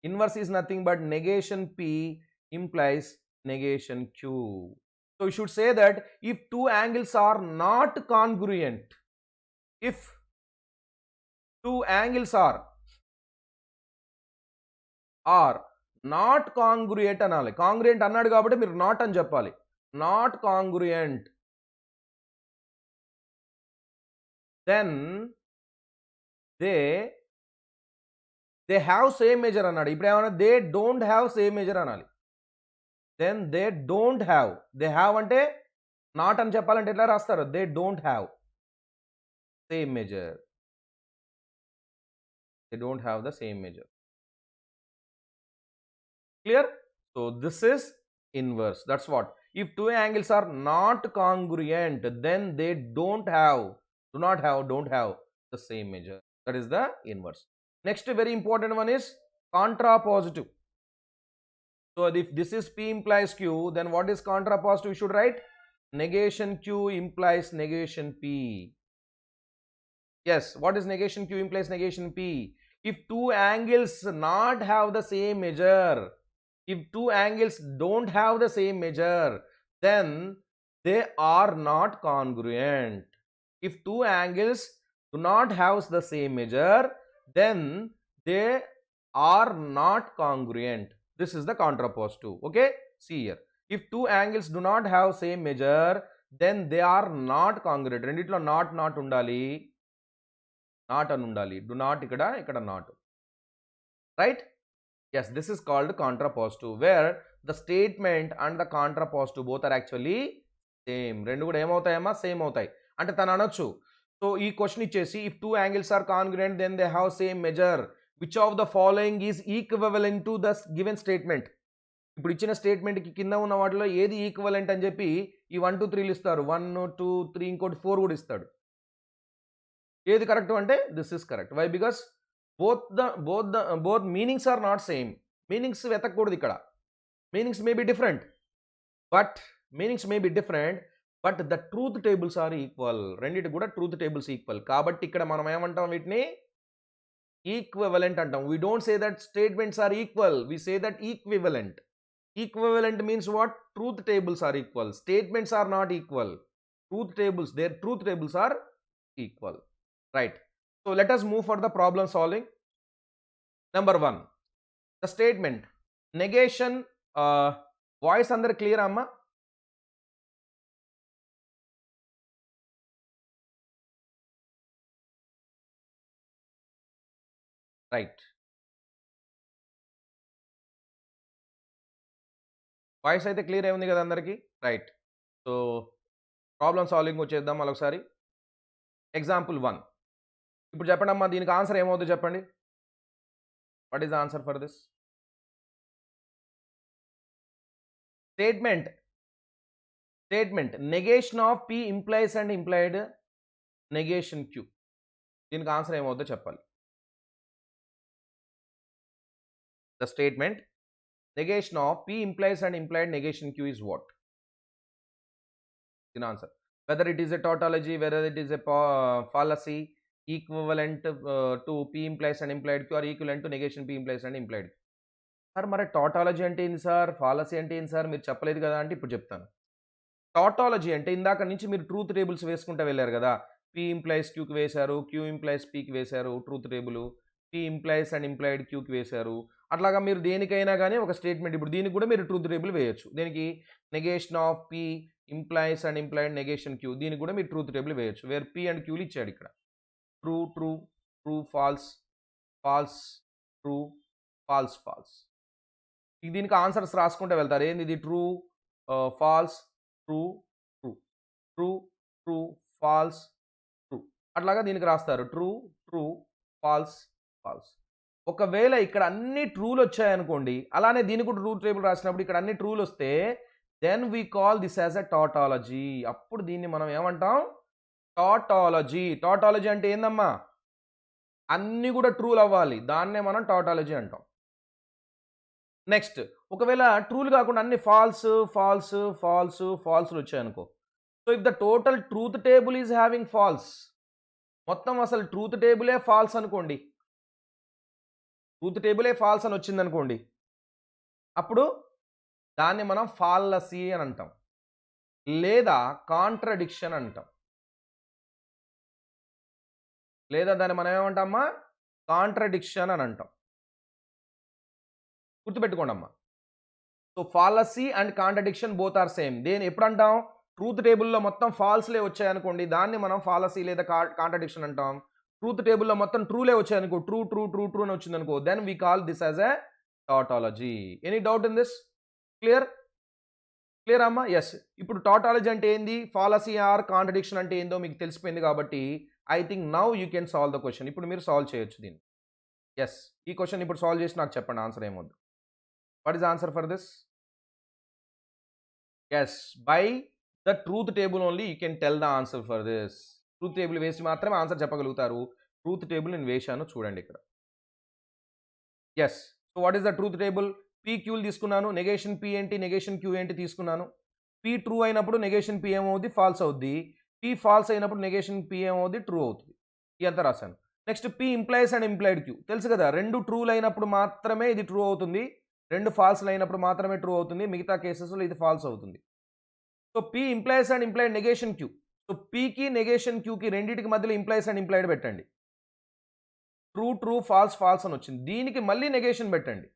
Inverse is nothing but negation P implies negation Q. So you should say that if 2 angles are not congruent, if 2 angles are not congruent అనాలి. Congruent అన్నాడు కాబట్టి మీరు నాట్ అని చెప్పాలి. Not congruent then they have same measure అన్నాడు. ఇప్పుడు ఏమన్నా? They don't have same measure అనాలి. Then they don't have, they have అంటే నాట్ అని చెప్పాలంటే ఎట్లా రాస్తారు? They don't have same measure. They don't have the same measure. Clear? So this is inverse. That's what. If 2 angles are not congruent then they don't have the same measure. That is the inverse. Next very important one is contrapositive. So if this is P implies Q, then what is contrapositive? We should write negation Q implies negation P. Yes, what is negation Q implies negation P? If 2 angles not have the same measure, if 2 angles don't have the same measure, then they are not congruent. If 2 angles do not have the same measure, then they are not congruent. This is the contrapositive. Okay, see here. If 2 angles do not have same measure, then they are not congruent. రెండిట్లో not ఉండాలి, not అని ఉండాలి. Do not ఇక్కడ not. Right? Yes, this is called contrapositive, where the statement and the contrapositive both are actually same. రెండు కూడా ఏమవుతాయమ్మా? Same అవుతాయి. అంటే తను అనొచ్చు, సో ఈ క్వశ్చన్ ఇచ్చేసి if 2 angles are congruent then they have same measure, which of the following is equivalent to the given statement. ఇప్పుడు ఇచ్చిన స్టేట్మెంట్కి కింద ఉన్న వాటిలో ఏది ఈక్వలెంట్ అని చెప్పి ఈ 1 2 3లు ఇస్తారు. 1 2 3 ఇంకోటి 4 కూడా ఇస్తాడు. ఏది కరెక్ట్ అంటే this is correct. Why? Because both meanings are not same. Meanings వెతకూడదు ఇక్కడ. Meanings may be different. But meanings may be different, but the truth tables are equal. రెండిటి కూడా ట్రూత్ టేబుల్స్ ఈక్వల్. కాబట్టి ఇక్కడ మనం ఏమంటాం, వీటిని ఈక్వివలెంట్ అంటాం. We don't say that statements are equal, we say that equivalent. Equivalent means what? Truth tables are equal, statements are not equal. Truth tables, their truth tables are equal, right? So let us move for the problem solving. Number 1, the statement negation. Voice under clear amma? Right, voice అయితే clear అయింది కదా అందరికీ? Right. So problem solving వచ్చేద్దాం మరొకసారి. Example 1. ఇప్పుడు చెప్పండి అమ్మా, దీనికి ఆన్సర్ ఏమవుతుందో చెప్పండి. What is the answer for this statement? Negation of P implies and implied negation Q. దీనికి ఆన్సర్ ఏమవుతుందో చెప్పాలి. The statement negation of P implies and implied negation Q is what? In answer, whether it is a tautology, whether it is a fallacy, equivalent to P implies and implied Q, or equivalent to negation P implies and implied Q. Sir మరి tautology అంటే ఏంటి sir, fallacy అంటే ఏంటి sir, మీరు చెప్పలేదు కదా అంటే ఇప్పుడు చెప్తాను. టాటాలజీ అంటే ఇందాక నుంచి మీరు ట్రూత్ టేబుల్స్ వేసుకుంటూ వెళ్ళారు కదా. P ఇంప్లైస్ Qకి వేశారు, Q ఇంప్లైస్ Pకి వేశారు truth table, P implies and implied Qకి వేశారు. అట్లాగా మీరు దేనికైనా కానీ ఒక స్టేట్మెంట్, ఇప్పుడు దీనికి కూడా మీరు ట్రూత్ టేబుల్ వేయొచ్చు. దీనికి negation of P implies and implied negation Q, దీనికి కూడా మీరు ట్రూత్ టేబుల్ వేయొచ్చు. వేర్ P అండ్ Qలు ఇచ్చాడు ఇక్కడ. True true, true false, false true, false false. దీనికి ఆన్సర్స్ రాసుకుంటూ వెళ్తారు. ఏంది ఇది? True, false, true, true, true, true, false, true, అట్లాగా దీనికి రాస్తారు. True, true, false, false. ఒకవేళ ఇక్కడ అన్ని ట్రూలు వచ్చాయనుకోండి, అలానే దీనికి కూడా ట్రూత్ టేబుల్ రాసినప్పుడు ఇక్కడ అన్ని ట్రూలు వస్తే then we call this as a tautology. అప్పుడు దీన్ని మనం ఏమంటాం? టాటాలజీ. టాటాలజీ అంటే ఏందమ్మా? అన్నీ కూడా ట్రూలు అవ్వాలి, దాన్నే మనం టాటాలజీ అంటాం. నెక్స్ట్, ఒకవేళ ట్రూలు కాకుండా అన్ని ఫాల్స్, ఫాల్స్, ఫాల్స్, ఫాల్స్లు వచ్చాయనుకో, so if the total truth table is having false, మొత్తం అసలు ట్రూత్ టేబులే ఫాల్స్ అనుకోండి, ట్రూత్ టేబులే ఫాల్స్ అని వచ్చింది అనుకోండి, అప్పుడు దాన్ని మనం ఫాల్లసీ అని అంటాం, లేదా కాంట్రడిక్షన్ అంటాం. లేదా దాన్ని మనం ఏమంటామా? కాంట్రడిక్షన్ అని అంటాం. గుర్తుపెట్టుకోండి అమ్మా. So fallacy and contradiction both are same. దేని ఎప్పుడు అంటాం? ట్రూత్ టేబుల్లో మొత్తం ఫాల్స్లే వచ్చాయనుకోండి, దాన్ని మనం ఫాల్లసీ లేదా కాంట్రడిక్షన్ అంటాం. ట్రూత్ టేబుల్లో మొత్తం ట్రూలే వచ్చాయనుకో, ట్రూ ట్రూ ట్రూ ట్రూ అని వచ్చిందనుకో, then we call this as a tautology. Any doubt in this? Clear? Clear అమ్మా? ఎస్. ఇప్పుడు టాటాలజీ అంటే ఏంది, ఫాలసీ ఆర్ కాంట్రడిక్షన్ అంటే ఏందో మీకు తెలిసిపోయింది కాబట్టి I think now you can solve the question. ఇప్పుడు మీరు సాల్వ్ చేయొచ్చు దీన్ని. ఎస్, ఈ క్వశ్చన్ ఇప్పుడు సాల్వ్ చేసి నాకు చెప్పండి ఆన్సర్ ఏమొద్దు. What is answer for this? Yes, by the truth table only you can tell the answer for this. Truth table వేసి మాత్రమే ఆన్సర్ చెప్పగలుగుతారు. ట్రూత్ టేబుల్ నేను వేశాను చూడండి ఇక్కడ. Yes, so what is the truth table? P Qలు తీసుకున్నాను, negation P ఏంటి, నెగేషన్ Q ఏంటి తీసుకున్నాను. P ట్రూ అయినప్పుడు నెగేషన్ P ఏమవుద్ది? ఫాల్స్ అవుద్ది. P ఫాల్స్ అయినప్పుడు నెగేషన్ P ఏమవుద్ది? ట్రూ అవుతుంది. ఇదంతా రాశాను. Next P implies and implied Q తెలుసు కదా, రెండు ట్రూలు అయినప్పుడు మాత్రమే ఇది ట్రూ అవుతుంది, రెండు ఫాల్స్లు అయినప్పుడు మాత్రమే ట్రూ అవుతుంది, మిగతా కేసెస్లో ఇది ఫాల్స్ అవుతుంది. So P implies and implied negation Q. So Pకి నెగేషన్ Qకి రెండింటికి మధ్యలో ఇంప్లైస్ అండ్ ఇంప్లైడ్ పెట్టండి. ట్రూ ట్రూ, ఫాల్స్ ఫాల్స్ అని వచ్చింది. దీనికి మళ్ళీ నెగేషన్ పెట్టండి,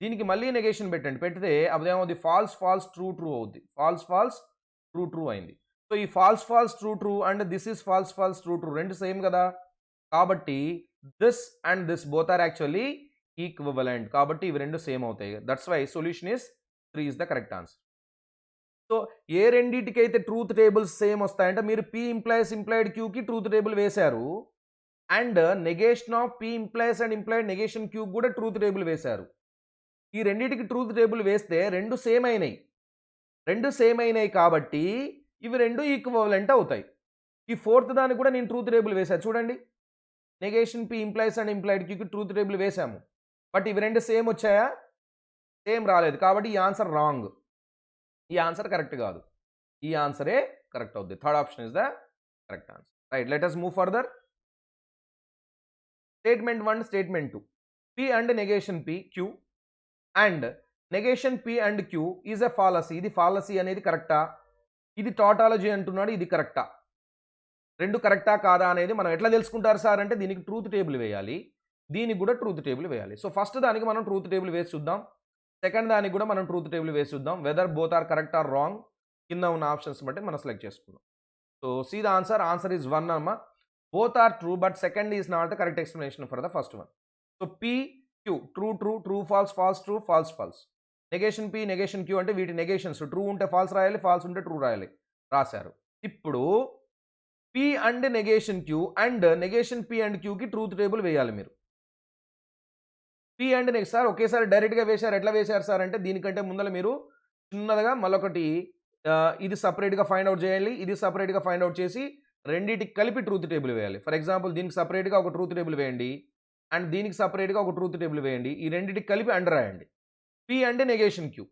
దీనికి మళ్ళీ నెగేషన్ పెట్టండి. పెడితే అదేమవుద్ది? ఫాల్స్ ఫాల్స్ ట్రూ ట్రూ అవుద్ది. ఫాల్స్ ఫాల్స్ ట్రూ ట్రూ అయింది. సో ఈ false false true true and this is false false true true రెండు సేమ్ కదా, కాబట్టి this and this both are actually equivalent. కాబట్టి ఇవి రెండు సేమ్ అవుతాయి. That's why solution is 3 is the correct answer. So ఏ రెండింటికైతే ట్రూత్ టేబుల్స్ సేమ్ వస్తాయంటే, మీరు P ఇంప్లైస్ ఇంప్లైడ్ Qకి ట్రూత్ టేబుల్ వేశారు, and negation of P implies and implied negation Q కూడా ట్రూత్ టేబుల్ వేశారు. ఈ రెండింటికి ట్రూత్ టేబుల్ వేస్తే రెండు సేమ్ అయినాయి, రెండు సేమ్ అయినాయి కాబట్టి ఇవి రెండు ఈక్వివలెంట్ అవుతాయి. ఈ ఫోర్త్ దానికి కూడా నేను ట్రూత్ టేబుల్ వేశాను చూడండి, negation P implies and implied Qకి ట్రూత్ టేబుల్ వేశాము, బట్ ఇవి రెండు సేమ్ వచ్చాయా? సేమ్ రాలేదు, కాబట్టి ఈ ఆన్సర్ రాంగ్. ఈ ఆన్సర్ కరెక్ట్ కాదు. ఈ ఆన్సరే కరెక్ట్ అవుద్ది. Third option is the correct answer. Right, let us move further. Statement 1, statement 2. P and negation P, Q and negation P and Q is a fallacy. ఇది fallacy అనేది కరెక్టా? ఇది tautology అంటున్నాడు, ఇది కరెక్టా? రెండు కరెక్టా కాదా అనేది మనం ఎట్లా తెలుసుకుంటారు సార్ అంటే దీనికి ట్రూత్ టేబుల్ వేయాలి, దీనికి కూడా ట్రూత్ టేబుల్ వేయాలి. సో ఫస్ట్ దానికి మనం ట్రూత్ టేబుల్ వేసి చూద్దాం, సెకండ్ దానికి కూడా మనం ట్రూత్ టేబుల్ వేసి చూద్దాం. Whether both are correct or wrong కింద ఉన్న ఆప్షన్స్ బట్టి మనం సెలెక్ట్ చేసుకుందాం. So see the answer. Answer is 1 అమ్మా. Both are true but second is not the correct explanation for the first one. So P Q true true, true false, false true, false false. Negation P, negation Q అంటే వీటి negations true ఉంటే false రాయాలి, false ఉంటే true రాయాలి, రాశారు. ఇప్పుడు P and negation queue and negation P and క్యూకి truth table వేయాలి మీరు. పీ అండ్ నెక్స్ట్ సార్ ఒకేసారి డైరెక్ట్గా వేశారు, ఎట్లా వేశారు సార్ అంటే దీనికంటే ముందర మీరు చిన్నదిగా మళ్ళొకటి ఇది సపరేట్గా ఫైండ్ అవుట్ చేయాలి, ఇది సపరేట్గా ఫైండ్ అవుట్ చేసి రెండింటికి కలిపి ట్రూత్ టేబుల్ వేయాలి. ఫర్ ఎగ్జాంపుల్ దీనికి సపరేట్గా ఒక ట్రూత్ టేబుల్ వేయండి అండ్ దీనికి సపరేట్గా ఒక ట్రూత్ టేబుల్ వేయండి, ఈ రెండింటికి కలిపి అండర్ రాయండి. P and negation Q,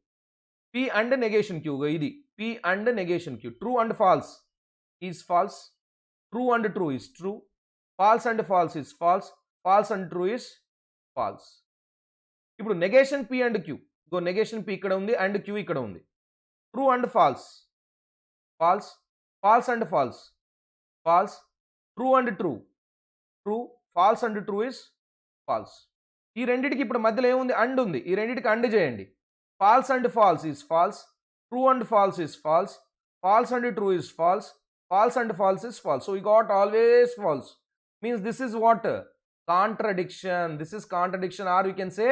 P and negation Q, ఇది P and negation Q. True and false is false, true and true is true, false and false is false, false and true is false. ఇప్పుడు negation P and Q, ఇంకో negation P ఇక్కడ ఉంది and Q ఇక్కడ ఉంది. True and false, false, false and false, false, true and true, true, false and true is false. ఈ రెండింటికి ఇప్పుడు మధ్యలో ఏముంది, అండ్ ఉంది, ఈ రెండింటికి అండ్ చేయండి. False and false is false, true and false is false, false and true is false, false and false is false. So we got always false, means this is what, contradiction. This is contradiction, or we can say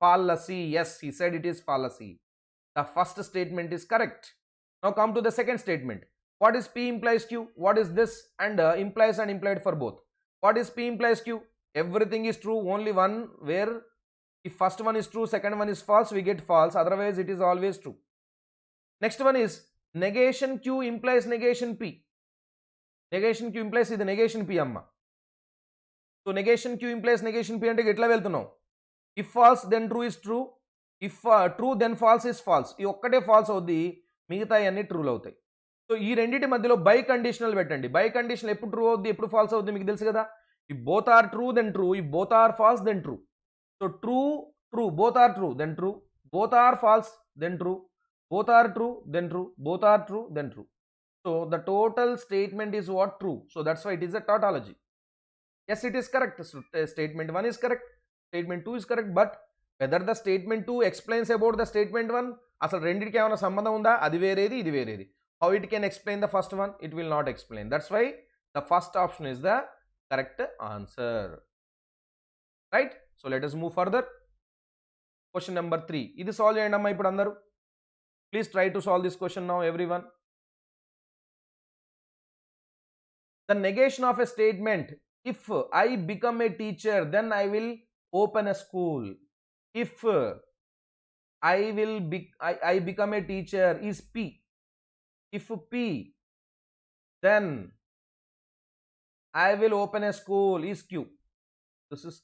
fallacy. Yes, he said it is fallacy. The first statement is correct. Now come to the second statement. What is P implies Q? What is this? And implies and implied for both. What is P implies Q? Everything is true, only one where if first one is true, second one is false, we get false, otherwise it is always true. Next one is negation Q implies negation P. Negation Q implies ఇది negation P అమ్మ. So negation Q implies negation P అంటే ఎట్లా వెళ్తున్నాం, if false then true is true, if true then false is false. ఈ ఒక్కటే falls అవుద్ది, మిగతా అన్ని ట్రూలు అవుతాయి. సో ఈ రెండింటి మధ్యలో బై కండిషనల్ పెట్టండి. బై కండిషనల్ ఎప్పుడు ట్రూ అవుద్ది, ఎప్పుడు ఫాల్స్ అవుద్ది మీకు తెలుసు కదా. ఈ both are true then true, ఈ both are false then true. So true true, both are true then true, both are false then true, both are true then true, both are true then true. So the total statement is what, true. So that's why it is a tautology. Yes, it is correct. So, statement 1 is correct, statement 2 is correct, but whether the statement 2 explains about the statement 1, అసలు రెండిటికి ఏమైనా సంబంధం ఉందా, అది వేరేది ఇది వేరేది. How it can explain the first one, it will not explain. That's why the first option is the correct answer. Right? So let us move further. Question number 3. ఇది సాల్వ్ చేయండి అమ్మా ఇప్పుడు అందరూ. Please try to solve this question now, everyone. The negation of a statement, if I become a teacher then I will open a school. If I become a teacher is P. If P, then I will open a school is Q. This is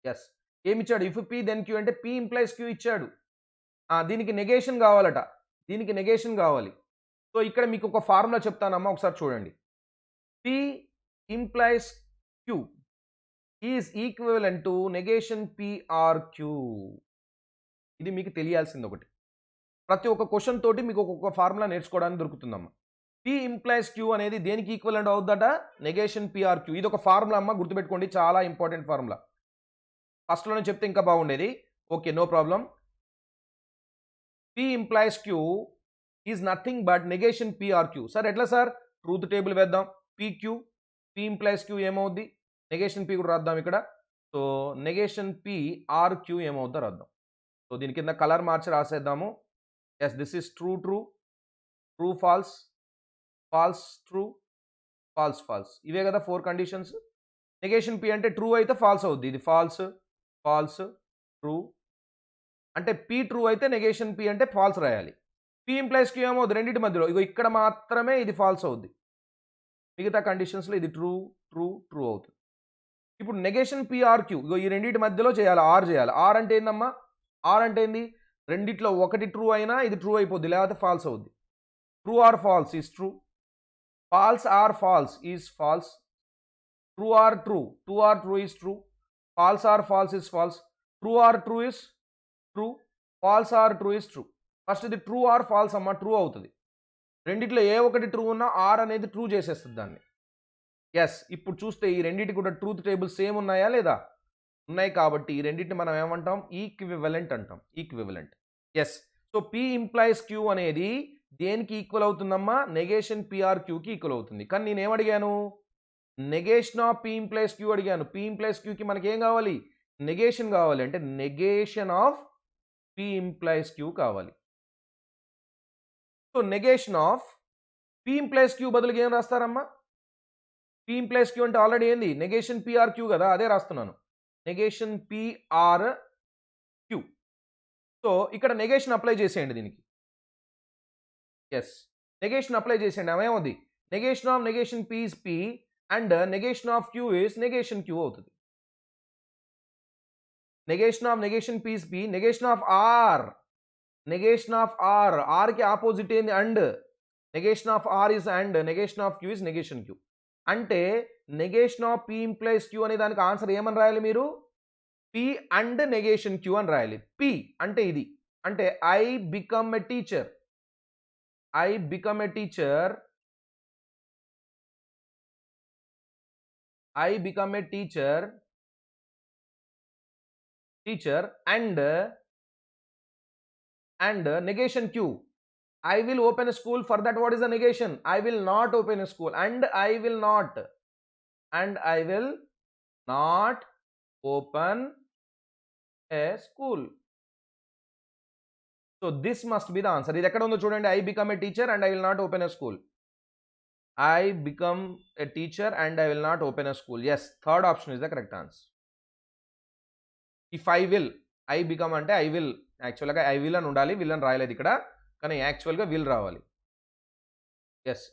yes. ఏమి ఇచ్చాడు, if P then Q అంటే P implies Q ఇచ్చాడు. దీనికి negation కావాలట, దీనికి negation కావాలి. So ఇక్కడ మీకు ఒక ఫార్ములా చెప్తానమ్మా, ఒకసారి చూడండి. P implies Q is equivalent to negation P or Q. ఇది మీకు తెలియాల్సింది ఒకటి. ప్రతి ఒక్క క్వశ్చన్ తోటి మీకు ఒక్కొక్క ఫార్ములా నేర్చుకోవడానికి దొరుకుతుందమ్మా. P implies Q అనేది దేనికి ఈక్వలెంట్ అవుద్దట, నెగేషన్ P or Q. ఇది ఒక ఫార్ములా అమ్మా, గుర్తుపెట్టుకోండి, చాలా ఇంపార్టెంట్ ఫార్ములా. ఫస్ట్లోనే చెప్తే ఇంకా బాగుండేది. Okay, no problem. P implies Q is nothing but negation P or Q. Sir ఎట్లా సార్, ట్రూత్ టేబుల్ వేద్దాం. PQ, P implies Q ఏమవుద్ది, నెగేషన్ P కూడా రాద్దాం ఇక్కడ. So negation P or Q ఏమవుద్దో రాద్దాం. సో దీని కింద కలర్ మార్చి రాసేద్దాము. Yes, this is true true, true false, false true, false false. ఇవే కదా 4 కండిషన్స్. నెగేషన్ P అంటే ట్రూ అయితే ఫాల్స్ అవుద్ది, ఇది ఫాల్స్, ఫాల్స్, ట్రూ. అంటే P ట్రూ అయితే నెగేషన్ P అంటే ఫాల్స్ రాయాలి. P ఇంప్లైస్ Q ఏమవుద్ది, రెండింటి మధ్యలో ఇగో ఇక్కడ మాత్రమే ఇది ఫాల్స్ అవుద్ది, మిగతా కండిషన్స్లో ఇది ట్రూ ట్రూ ట్రూ అవుతుంది. ఇప్పుడు నెగేషన్ P or Q ఇగో ఈ రెండింటి మధ్యలో చేయాలి, ఆర్ చేయాలి. ఆర్ అంటే ఏందమ్మా, ఆర్ అంటే ఏంది, రెండిట్లో ఒకటి ట్రూ అయినా ఇది ట్రూ అయిపోద్ది, లేకపోతే ఫాల్స్ అవుద్ది. True or false is true, false or false is false, true or true, true or true is true, false or false is false, true or true is true, false or true is true. First ఇది true or false అమ్మ, true అవుతుంది. రెండిట్లో ఏ ఒకటి true ఉన్నా are అనేది true చేసేస్తుంది దాన్ని. Yes, ఇప్పుడు చూస్తే ఈ రెండింటి కూడా ట్రూత్ టేబుల్ సేమ్ ఉన్నాయా లేదా? ఉన్నాయి. కాబట్టి ఈ రెండింటిని మనం ఏమంటాం? ఈక్వివలెంట్ అంటాం. Equivalent. Yes. So P implies Q అనేది దేనికి ఈక్వల్ అవుతుందమ్మా? నెగేషన్ పిఆర్ క్యూకి ఈక్వల్ అవుతుంది. కానీ నేను ఏమడిగాను? Negation of P implies Q అడిగాను. పి ఇంప్లైస్ క్యూకి మనకి ఏం కావాలి? నెగేషన్ కావాలి. అంటే negation of P implies Q కావాలి. So negation of P implies Q బదులుగా ఏం రాస్తారమ్మా? పి ఇంప్లైస్ క్యూ అంటే ఆల్రెడీ ఏంది? నెగేషన్ పిఆర్ క్యూ కదా, అదే రాస్తున్నాను. Negation P or Q. సో ఇక్కడ నెగేషన్ అప్లై చేసేయండి దీనికి. ఎస్, నెగేషన్ అప్లై చేసేయండి. ఏమవుతుంది? Negation of negation P is P and negation of Q is negation Q అవుతుంది. Negation of negation P is P, negation of or, negation of or, ఆర్కి opposite ఏంది? And. Negation of or is and, negation of Q is negation Q. అంటే negation of P implies Q అనే దానికి answer ఏమని రాయాలి మీరు? P and negation Q అని రాయాలి. పి అంటే ఇది, అంటే I become a teacher, I become a teacher, I become a teacher, teacher and negation Q. I will open a school. For that, what is the negation? I will not open a school. And I will not open a school. So this must be the answer. ఇది ఎక్కడ ఉందో చూడండి. I become a teacher and I will not open a school. I become a teacher and I will not open a school. Yes, third option is the correct answer. If I will, I become అంటే I will, యాక్చువల్గా I will అని ఉండాలి, will అని రాయలేదు ఇక్కడ, కానీ యాక్చువల్గా will రావాలి. Yes,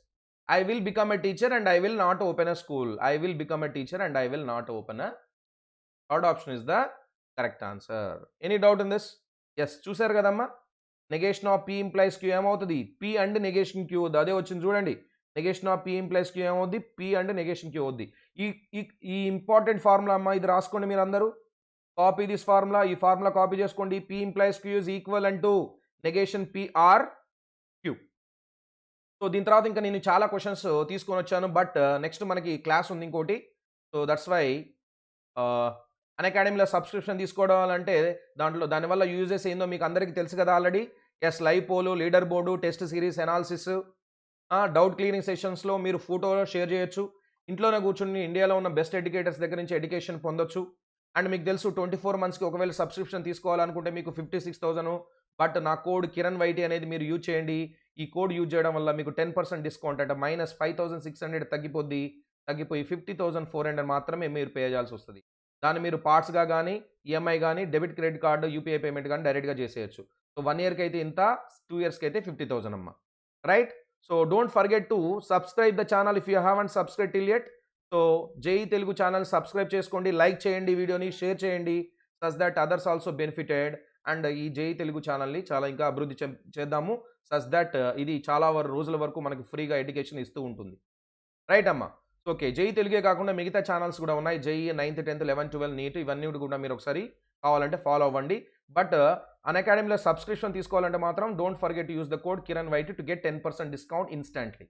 I will become a teacher and I will not open a school. I will become a teacher and I will not open a. Third option is the correct answer. Any doubt in this? Yes, చూసారు కదమ్మా. Negation of P implies Q ఏమవుతుంది? P and negation Q అవుద్ది. అదే వచ్చింది చూడండి. Negation of P implies Q ఏమవుద్ది? P and negation Q అవుద్ది. ఈ ఇంపార్టెంట్ ఫార్ములా అమ్మా, ఇది రాసుకోండి మీరు అందరూ. Copy this formula. ఈ ఫార్ములా కాపీ చేసుకోండి. P implies Q is equal to negation P or Q. So దీని తర్వాత ఇంకా నేను చాలా క్వశ్చన్స్ తీసుకొని వచ్చాను, బట్ నెక్స్ట్ మనకి క్లాస్ ఉంది ఇంకోటి. సో దట్స్ వై అన్అకాడమీలో సబ్స్క్రిప్షన్ తీసుకోవడం అంటే దానివల్ల యూజెస్ ఏందో మీకు అందరికీ తెలుసు కదా already. Yes, live poll, leader board, test series analysis, doubt clearing సెషన్స్లో మీరు ఫోటో షేర్ చేయొచ్చు. ఇంట్లోనే కూర్చుని ఇండియాలో ఉన్న బెస్ట్ ఎడ్యుకేటర్స్ దగ్గర నుంచి ఎడ్యుకేషన్ పొందొచ్చు. అండ్ మీకు తెలుసు 24 మంత్స్కి ఒకవేళ సబ్స్క్రిప్షన్ తీసుకోవాలనుకుంటే మీకు 56,000. బట్ నా కోడ్ కిరణ్ వైటీ అనేది మీరు యూజ్ చేయండి. ఈ కోడ్ యూజ్ చేయడం వల్ల మీకు 10% డిస్కౌంట్, అంటే -5,600 తగ్గిపోయి 50,400 మాత్రమే మీరు పే చేయాల్సి వస్తుంది. దాన్ని మీరు పార్ట్స్గా కానీ, ఈఎంఐ కానీ, debit credit card, UPI payment కానీ డైరెక్ట్గా చేసేయచ్చు. సో 1 ఇయర్కి అయితే ఇంత, 2 ఇయర్స్కి అయితే 50,000 అమ్మ. Right? So don't forget to subscribe the channel if you haven't subscribe till yet. So JEE Telugu channel subscribe చేసుకోండి, లైక్ చేయండి, వీడియోని షేర్ చేయండి, such that others also benefited. And ఈ జేఈ తెలుగు ఛానల్ని చాలా ఇంకా అభివృద్ధి చేద్దాము, సచ్ దట్ ఇది చాలా రోజుల వరకు మనకి ఫ్రీగా ఎడ్యుకేషన్ ఇస్తూ ఉంటుంది. రైట్ అమ్మా? ఓకే, జేఈ తెలుగే కాకుండా మిగతా ఛానల్స్ కూడా ఉన్నాయి. JEE 9th, 10th, 11th, 12th neat, ఇవన్నీ కూడా మీరు ఒకసారి కావాలంటే ఫాలో అవ్వండి. బట్ అన్అకాడమీలో సబ్స్క్రిప్షన్ తీసుకోవాలంటే మాత్రం don't forget to use the code Kiran YT to get 10% discount instantly.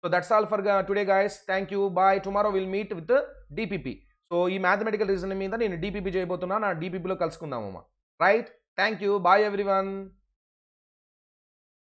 So that's all for today guys. Thank you. Bye. Tomorrow we'll meet with the DPP. So ee mathematical reasoning meeda nenu DPP cheyabothunnanu. DPP lo kalusukundamama. Right? Thank you. Bye everyone.